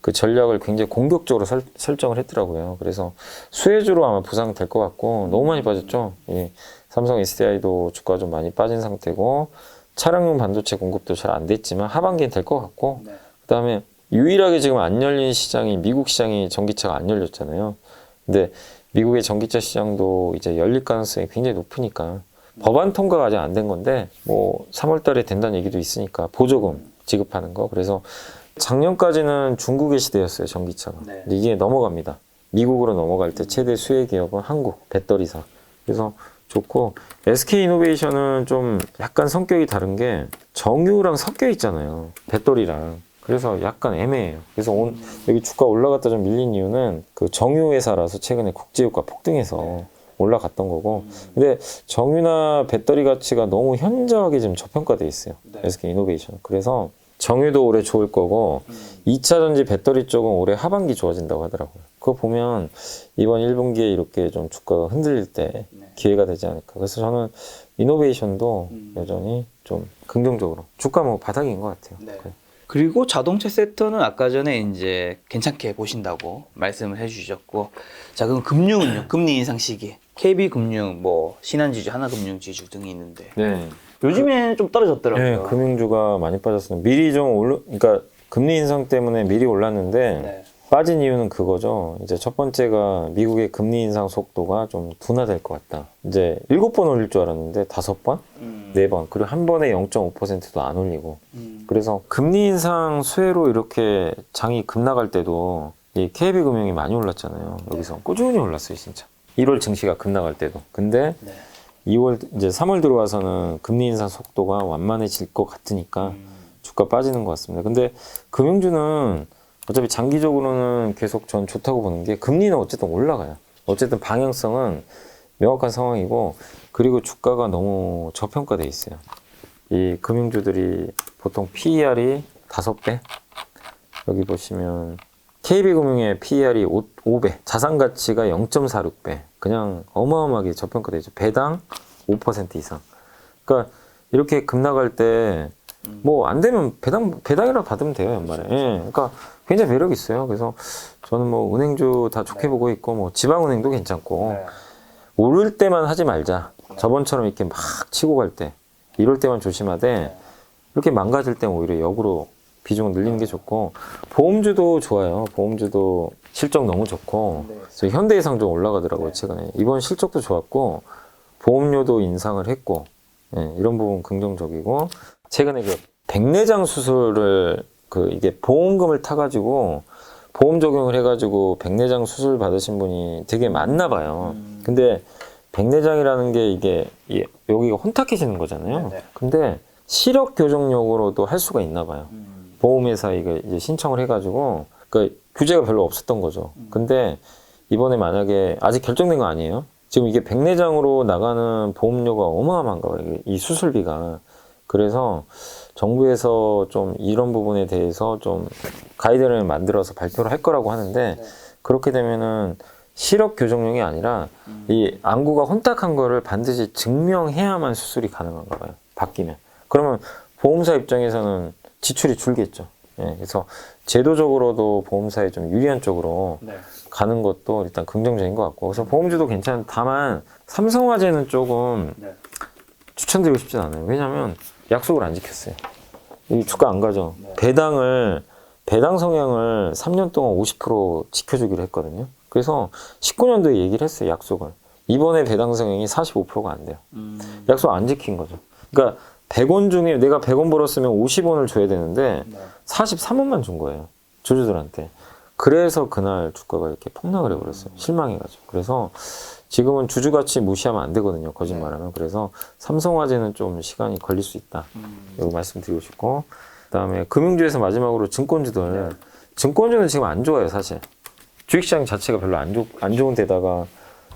그 전략을 굉장히 공격적으로 설정을 했더라고요. 그래서 수혜주로 아마 부상될 것 같고 너무 많이 빠졌죠. 이 삼성 SDI도 주가 좀 많이 빠진 상태고 차량용 반도체 공급도 잘 안 됐지만 하반기엔 될 것 같고, 네. 그다음에 유일하게 지금 안 열린 시장이 미국 시장이 전기차가 안 열렸잖아요. 근데 미국의 전기차 시장도 이제 열릴 가능성이 굉장히 높으니까 법안 통과가 아직 안 된 건데 뭐 3월 달에 된다는 얘기도 있으니까 보조금 지급하는 거. 그래서 작년까지는 중국의 시대였어요, 전기차가. 네. 근데 이게 넘어갑니다. 미국으로 넘어갈 때 최대 수혜 기업은 한국 배터리사. 그래서 좋고, SK이노베이션은 좀 약간 성격이 다른 게 정유랑 섞여 있잖아요, 배터리랑. 그래서 약간 애매해요. 그래서 여기 주가 올라갔다 좀 밀린 이유는 그 정유 회사라서 최근에 국제유가 폭등해서 올라갔던 거고, 근데 정유나 배터리 가치가 너무 현저하게 지금 저평가돼 있어요, 네. SK이노베이션. 그래서 정유도 올해 좋을 거고 2차 전지 배터리 쪽은 올해 하반기 좋아진다고 하더라고요. 그거 보면 이번 1분기에 이렇게 좀 주가가 흔들릴 때 네. 기회가 되지 않을까. 그래서 저는 이노베이션도 여전히 좀 긍정적으로, 주가 뭐 바닥인 것 같아요. 네. 그래. 그리고 자동차 섹터는 아까 전에 이제 괜찮게 보신다고 말씀을 해주셨고, 자 그럼 금융은요? 금리 인상 시기 KB금융, 뭐 신한지주, 하나금융지주 등이 있는데 네. 요즘에 좀 떨어졌더라고요. 네, 금융주가 많이 빠졌어요. 미리 좀 그러니까 금리 인상 때문에 미리 올랐는데 네. 빠진 이유는 그거죠. 이제 첫 번째가 미국의 금리 인상 속도가 좀 둔화될 것 같다. 이제 7번 올릴 줄 알았는데 5번? 4번. 그리고 한 번에 0.5%도 안 올리고. 그래서 금리 인상 수혜로 이렇게 장이 급락할 때도 이 KB금융이 많이 올랐잖아요. 여기서 꾸준히 올랐어요, 진짜. 1월 증시가 급락할 때도. 근데 네. 2월, 이제 3월 들어와서는 금리 인상 속도가 완만해질 것 같으니까 주가 빠지는 것 같습니다. 근데 금융주는 어차피 장기적으로는 계속 전 좋다고 보는 게, 금리는 어쨌든 올라가요. 어쨌든 방향성은 명확한 상황이고, 그리고 주가가 너무 저평가돼 있어요. 이 금융주들이 보통 PER이 5배, 여기 보시면 KB금융의 PER이 5배, 자산 가치가 0.46배, 그냥 어마어마하게 저평가돼 있죠. 배당 5% 이상. 그러니까 이렇게 급락할 때 뭐 안 되면 배당이라도 받으면 돼요, 연말에. 예, 그러니까 굉장히 매력이 있어요. 그래서 저는 뭐 은행주 다 좋게 보고 있고, 뭐 지방은행도 괜찮고, 네. 오를 때만 하지 말자. 저번처럼 이렇게 막 치고 갈 때, 이럴 때만 조심하되, 이렇게 망가질 때는 오히려 역으로 비중을 늘리는 게 좋고, 보험주도 좋아요. 보험주도 실적 너무 좋고, 네. 그래서 현대해상 좀 올라가더라고요, 최근에. 이번 실적도 좋았고, 보험료도 인상을 했고, 예, 이런 부분 긍정적이고, 최근에 그 백내장 수술을 이게 보험금을 타가지고 보험 적용을 해가지고 백내장 수술 받으신 분이 되게 많나 봐요. 근데 백내장이라는 게 이게 여기가 혼탁해지는 거잖아요. 네네. 근데 시력 교정용으로도 할 수가 있나 봐요. 보험회사 이제 신청을 해가지고, 그러니까 규제가 별로 없었던 거죠. 근데 이번에 만약에 아직 결정된 거 아니에요. 지금 이게 백내장으로 나가는 보험료가 어마어마한가 봐요. 이 수술비가. 그래서 정부에서 좀 이런 부분에 대해서 좀 가이드를 만들어서 발표를 할 거라고 하는데 그렇게 되면은 시력 교정용이 아니라 이 안구가 혼탁한 거를 반드시 증명해야만 수술이 가능한가 봐요. 바뀌면. 그러면 보험사 입장에서는 지출이 줄겠죠. 예, 그래서 제도적으로도 보험사에 좀 유리한 쪽으로 가는 것도 일단 긍정적인 것 같고. 그래서 보험주도 괜찮은, 다만 삼성화재는 조금 추천드리고 싶진 않아요. 왜냐면 약속을 안 지켰어요. 이 주가 안 가죠. 배당 성향을 3년 동안 50% 지켜주기로 했거든요. 그래서 19년도에 얘기를 했어요, 약속을. 이번에 배당 성향이 45%가 안 돼요. 약속 안 지킨 거죠. 그러니까 100원 중에 내가 100원 벌었으면 50원을 줘야 되는데 43원만 준 거예요. 주주들한테. 그래서 그날 주가가 이렇게 폭락을 해버렸어요. 실망해가지고. 그래서 지금은 주주 가치 무시하면 안 되거든요. 거짓말하면. 그래서 삼성화재는 좀 시간이 걸릴 수 있다. 이거 말씀드리고 싶고. 그다음에 금융주에서 마지막으로 증권주들. 증권주는 지금 안 좋아요, 사실. 주식시장 자체가 별로 안 좋은 데다가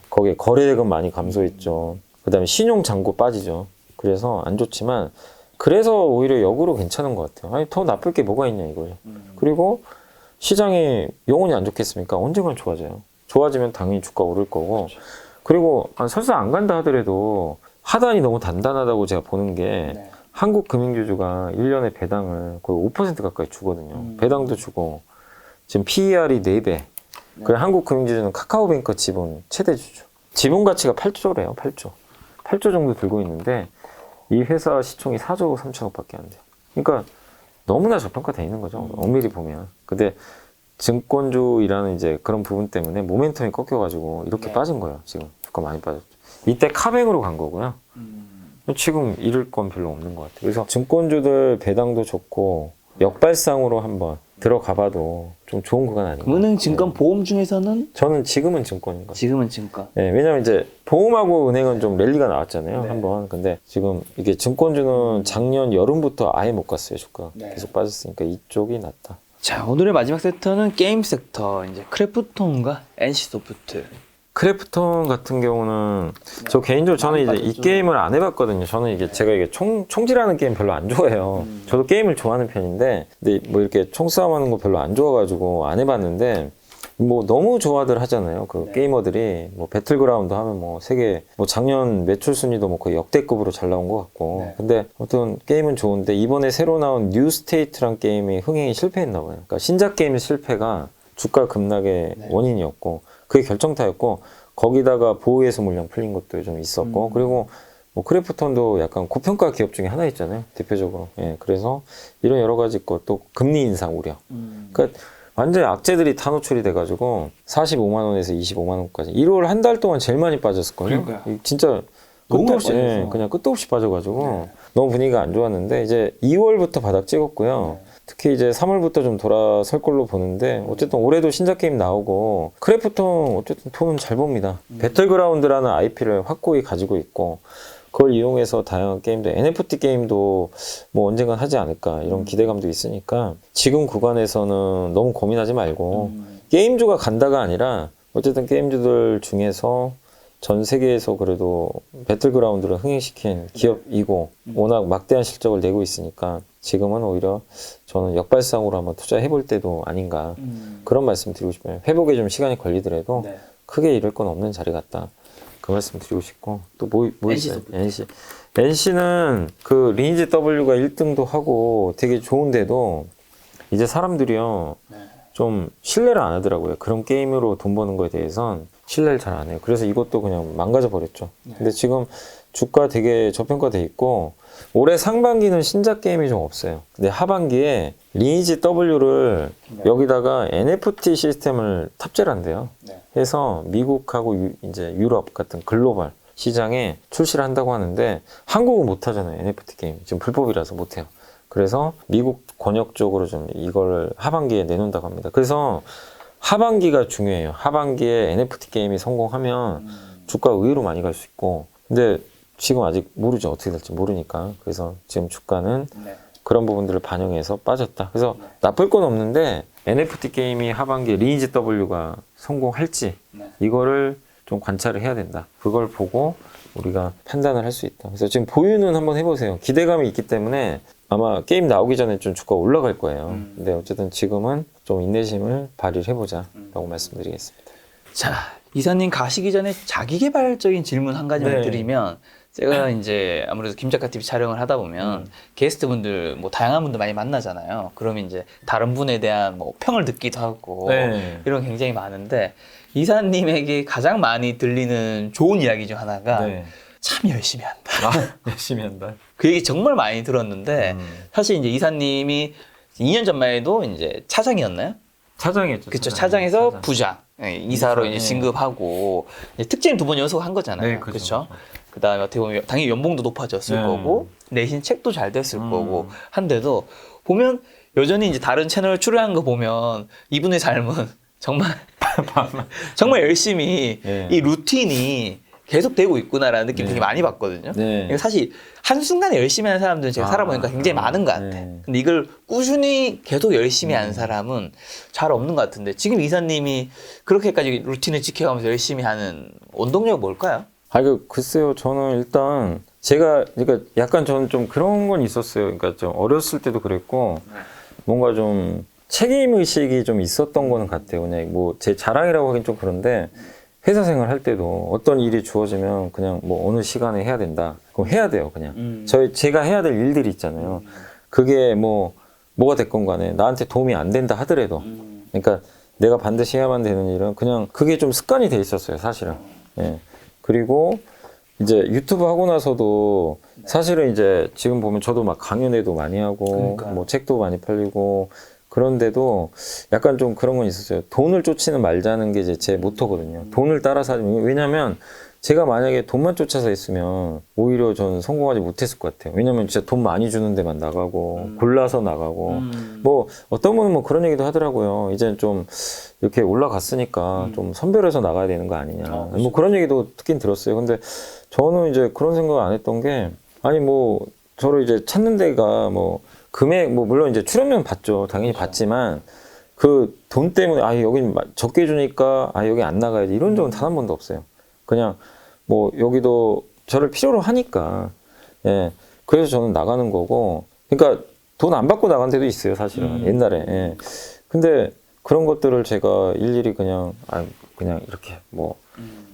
거기에 거래대금 많이 감소했죠. 그다음에 신용잔고 빠지죠. 그래서 안 좋지만 그래서 오히려 역으로 괜찮은 것 같아요. 아니 더 나쁠 게 뭐가 있냐 이거예요. 그리고 시장이 영원히 안 좋겠습니까? 언젠간 좋아져요. 좋아지면 당연히 주가 오를 거고. 그리고 설사 안 간다 하더라도 하단이 너무 단단하다고 제가 보는 게 한국 금융주주가 1년에 배당을 거의 5% 가까이 주거든요. 배당도 주고 지금 PER이 4배. 그래 한국 금융주주는 카카오뱅크 지분 최대 주주. 지분 가치가 8조래요. 8조. 8조 정도 들고 있는데 이 회사 시총이 4조 3천억밖에 안 돼요. 그러니까 너무나 저평가되어 있는 거죠. 엄밀히 보면. 근데 증권주이라는 이제 그런 부분 때문에 모멘텀이 꺾여가지고 이렇게 빠진 거예요. 지금 주가 많이 빠졌죠. 이때 카뱅으로 간 거고요. 지금 잃을 건 별로 없는 것 같아요. 그래서 증권주들 배당도 좋고 역발상으로 한번 들어가봐도 좀 좋은 구간 아닌가. 은행, 증권, 보험 중에서는 저는 지금은 증권인 것 같아요. 지금은 증권. 네, 왜냐면 이제 보험하고 은행은 좀 랠리가 나왔잖아요. 한번. 근데 지금 이게 증권주는 작년 여름부터 아예 못 갔어요. 주가 계속 빠졌으니까 이쪽이 낫다. 자, 오늘의 마지막 섹터는 게임 sek터. 이제 크래프톤과 NC소프트. 크래프톤 같은 경우는 저 개인적으로 저는 이제 이 게임을 안 해봤거든요. 저는 이게 제가 이게 총질하는 게임 별로 안 좋아해요. 저도 게임을 좋아하는 편인데, 근데 뭐 이렇게 총싸움하는 거 별로 안 좋아가지고 안 해봤는데, 뭐 너무 좋아들 하잖아요. 그 게이머들이 뭐 배틀그라운드 하면 뭐 세계 뭐 작년 매출 순위도 뭐 거의 역대급으로 잘 나온 것 같고. 근데 어떤 게임은 좋은데 이번에 새로 나온 뉴스테이트란 게임이 흥행이 실패했나 봐요. 그러니까 신작 게임의 실패가 주가 급락의 원인이었고. 그게 결정타였고 거기다가 보호해서 물량 풀린 것도 좀 있었고 그리고 뭐 크래프톤도 약간 고평가 기업 중에 하나 있잖아요 대표적으로. 예, 그래서 이런 여러 가지 것도 금리 인상 우려. 그러니까 완전히 악재들이 다 노출이 돼가지고 45만 원에서 25만 원까지 1월 한 달 동안 제일 많이 빠졌을걸요. 진짜 끝도 없이 그냥 끝도 없이 빠져가지고 너무 분위기가 안 좋았는데 이제 2월부터 바닥 찍었고요. 특히 이제 3월부터 좀 돌아설 걸로 보는데 어쨌든 올해도 신작 게임 나오고 크래프톤 어쨌든 돈은 잘 법니다. 배틀그라운드라는 IP를 확고히 가지고 있고 그걸 이용해서 다양한 게임들, NFT 게임도 뭐 언젠간 하지 않을까 이런 기대감도 있으니까 지금 구간에서는 너무 고민하지 말고 게임주가 간다가 아니라 어쨌든 게임주들 중에서 전 세계에서 그래도 배틀그라운드를 흥행시킨 기업이고 워낙 막대한 실적을 내고 있으니까 지금은 오히려 저는 역발상으로 한번 투자해볼 때도 아닌가 그런 말씀 드리고 싶어요. 회복에 좀 시간이 걸리더라도 크게 잃을 건 없는 자리 같다. 그 말씀 드리고 싶고 또 뭐 있어요? NC는 그 리니지 W가 1등도 하고 되게 좋은데도 이제 사람들이요 좀 신뢰를 안 하더라고요. 그런 게임으로 돈 버는 거에 대해선 신뢰를 잘 안 해요. 그래서 이것도 그냥 망가져 버렸죠. 근데 지금 주가 되게 저평가돼 있고 올해 상반기는 신작 게임이 좀 없어요. 근데 하반기에 리니지 W를 여기다가 NFT 시스템을 탑재를 한대요. 해서 미국하고 이제 유럽 같은 글로벌 시장에 출시를 한다고 하는데 한국은 못 하잖아요. NFT 게임 지금 불법이라서 못 해요. 그래서 미국 권역적으로 좀 이걸 하반기에 내놓는다고 합니다. 그래서 하반기가 중요해요. 하반기에 NFT 게임이 성공하면 주가 의외로 많이 갈 수 있고 근데 지금 아직 모르죠. 어떻게 될지 모르니까. 그래서 지금 주가는 그런 부분들을 반영해서 빠졌다. 그래서 나쁠 건 없는데 NFT 게임이 하반기에 리니지 W가 성공할지 네. 이거를 좀 관찰을 해야 된다. 그걸 보고 우리가 판단을 할 수 있다. 그래서 지금 보유는 한번 해보세요. 기대감이 있기 때문에 아마 게임 나오기 전에 좀 주가가 올라갈 거예요. 근데 어쨌든 지금은 좀 인내심을 발휘를 해보자라고 말씀드리겠습니다. 자, 이사님 가시기 전에 자기개발적인 질문 한 가지만 네. 드리면 제가 이제 아무래도 김작가TV 촬영을 하다 보면 게스트분들 뭐 다양한 분들 많이 만나잖아요. 그러면 이제 다른 분에 대한 뭐 평을 듣기도 하고 네. 이런 게 굉장히 많은데 이사님에게 가장 많이 들리는 좋은 이야기 중 하나가 네. 참 열심히 한다. 열심히 한다. 그 얘기 정말 많이 들었는데 사실 이제 이사님이 2년 전만 해도 이제 차장이었나요? 차장이었죠. 그렇죠. 차장에서 차장. 부장, 예, 이사로 이제 네. 진급하고 이제 특징 2번 연속 한 거잖아요. 네, 그렇죠. 그렇죠. 그다음에 어떻게 보면 당연히 연봉도 높아졌을 네. 거고 내신 책도 잘 됐을 거고 한데도 보면 여전히 이제 다른 채널 출연한 거 보면 이분의 삶은 정말 정말 열심히 네. 이 루틴이 계속 되고 있구나라는 느낌 되게 많이 받거든요. 네. 그러니까 사실 한순간에 열심히 하는 사람들은 제가 살아보니까 굉장히 많은 것 같아. 네. 근데 이걸 꾸준히 계속 열심히 하는 사람은 잘 없는 것 같은데 지금 이사님이 그렇게까지 루틴을 지켜가면서 열심히 하는 원동력은 뭘까요? 글쎄요. 저는 일단 제가 그러니까 약간 저는 좀 그런 건 있었어요. 그러니까 좀 어렸을 때도 그랬고 뭔가 좀 책임 의식이 좀 있었던 거는 같아요. 그냥 뭐 제 자랑이라고 하긴 좀 그런데 회사 생활 할 때도 어떤 일이 주어지면 그냥 뭐 어느 시간에 해야 된다. 그럼 해야 돼요, 그냥. 제가 해야 될 일들이 있잖아요. 그게 뭐가 됐건 간에 나한테 도움이 안 된다 하더라도. 그러니까 내가 반드시 해야만 되는 일은 그냥 그게 좀 습관이 돼 있었어요, 사실은. 예. 그리고 이제 유튜브 하고 나서도 사실은 이제 지금 보면 저도 막 강연회도 많이 하고 뭐 책도 많이 팔리고 그런데도 약간 좀 그런 건 있었어요. 돈을 쫓지는 말자는 게 이제 제 모토거든요. 돈을 따라서 하면 왜냐면 제가 만약에 돈만 쫓아서 했으면 오히려 저는 성공하지 못했을 것 같아요. 왜냐면 진짜 돈 많이 주는 데만 나가고 골라서 나가고 뭐 어떤 분은 뭐 그런 얘기도 하더라고요. 이제는 좀 이렇게 올라갔으니까 좀 선별해서 나가야 되는 거 아니냐. 뭐 그런 얘기도 듣긴 들었어요. 근데 저는 이제 그런 생각을 안 했던 게 아니 뭐 저를 이제 찾는 데가 뭐 금액 뭐 물론 이제 출연료 받죠. 당연히 받지만 그 돈 때문에 여기 적게 주니까 여기 안 나가야지 이런 적은 단 한 번도 없어요. 그냥 뭐 여기도 저를 필요로 하니까 예 그래서 저는 나가는 거고 그러니까 돈 안 받고 나간 데도 있어요 사실은 옛날에 예. 근데 그런 것들을 제가 일일이 그냥 이렇게 뭐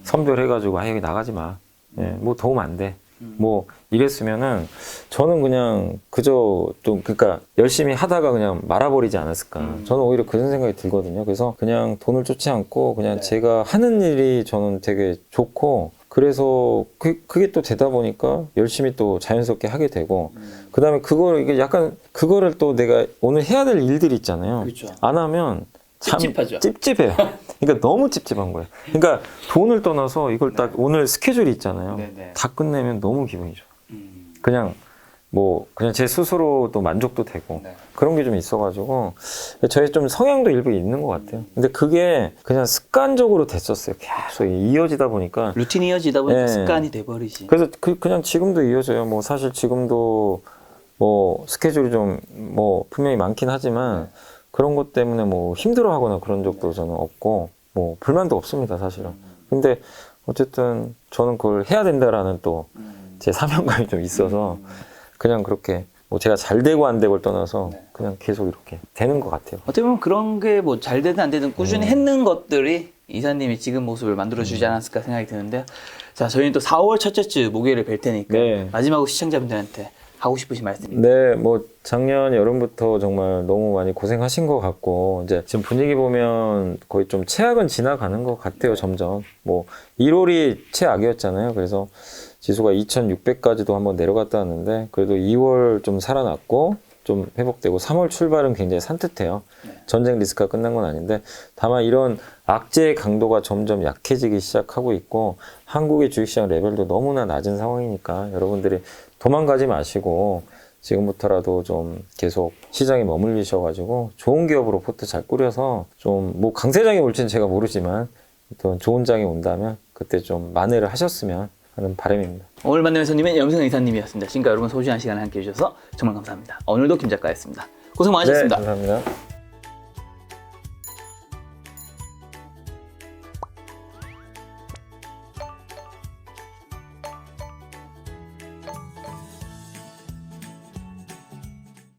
선별해가지고 여기 나가지 마 예, 뭐 도움 안 돼 뭐 이랬으면은 저는 그냥 그저 좀 그러니까 열심히 하다가 그냥 말아버리지 않았을까 저는 오히려 그런 생각이 들거든요. 그래서 그냥 돈을 쫓지 않고 그냥 제가 하는 일이 저는 되게 좋고 그래서 그게 또 되다 보니까 열심히 또 자연스럽게 하게 되고 그 다음에 이게 약간 그거를 또 내가 오늘 해야 될 일들이 있잖아요. 그렇죠. 안 하면 참 찝찝하죠. 찝찝해요. 그러니까 너무 찝찝한 거예요. 그러니까 돈을 떠나서 이걸 딱 오늘 스케줄이 있잖아요. 네네. 다 끝내면 너무 기분이 좋아요. 그냥 제 스스로도 만족도 되고 네. 그런 게 좀 있어가지고 저의 좀 성향도 일부 있는 것 같아요. 근데 그게 그냥 습관적으로 됐었어요. 계속 이어지다 보니까 루틴이 이어지다 보니까 네. 습관이 돼버리지. 그래서 그냥 지금도 이어져요. 뭐 사실 지금도 뭐 스케줄이 좀 뭐 분명히 많긴 하지만 그런 것 때문에 뭐 힘들어하거나 그런 적도 저는 없고 뭐 불만도 없습니다 사실은. 근데 어쨌든 저는 그걸 해야 된다라는 또 제 사명감이 좀 있어서 그냥 그렇게 뭐 제가 잘 되고 안 되고를 떠나서 그냥 계속 이렇게 되는 것 같아요. 어떻게 보면 그런 게 뭐 잘 되든 안 되든 꾸준히 했는 것들이 이사님이 지금 모습을 만들어주지 않았을까 생각이 드는데요. 자, 저희는 또 4월 첫째 주 목요일에 뵐 테니까 네. 마지막으로 시청자분들한테 하고 싶으신 말씀이 네, 뭐 작년 여름부터 정말 너무 많이 고생하신 것 같고 이제 지금 분위기 보면 거의 좀 최악은 지나가는 것 같아요. 점점 뭐 1월이 최악이었잖아요. 그래서 지수가 2600까지도 한번 내려갔다 왔는데 그래도 2월 좀 살아났고 좀 회복되고 3월 출발은 굉장히 산뜻해요. 전쟁 리스크가 끝난 건 아닌데 다만 이런 악재의 강도가 점점 약해지기 시작하고 있고 한국의 주식시장 레벨도 너무나 낮은 상황이니까 여러분들이 도망가지 마시고 지금부터라도 좀 계속 시장에 머물리셔가지고 좋은 기업으로 포트 잘 꾸려서 좀 뭐 강세장이 올지는 제가 모르지만 또 좋은 장이 온다면 그때 좀 만회를 하셨으면 하는 바람입니다. 오늘 만난 손님은 염승 이사님이었습니다. 지금까지 여러분 소중한 시간을 함께 해주셔서 정말 감사합니다. 오늘도 김 작가였습니다. 고생 많으셨습니다. 네, 감사합니다.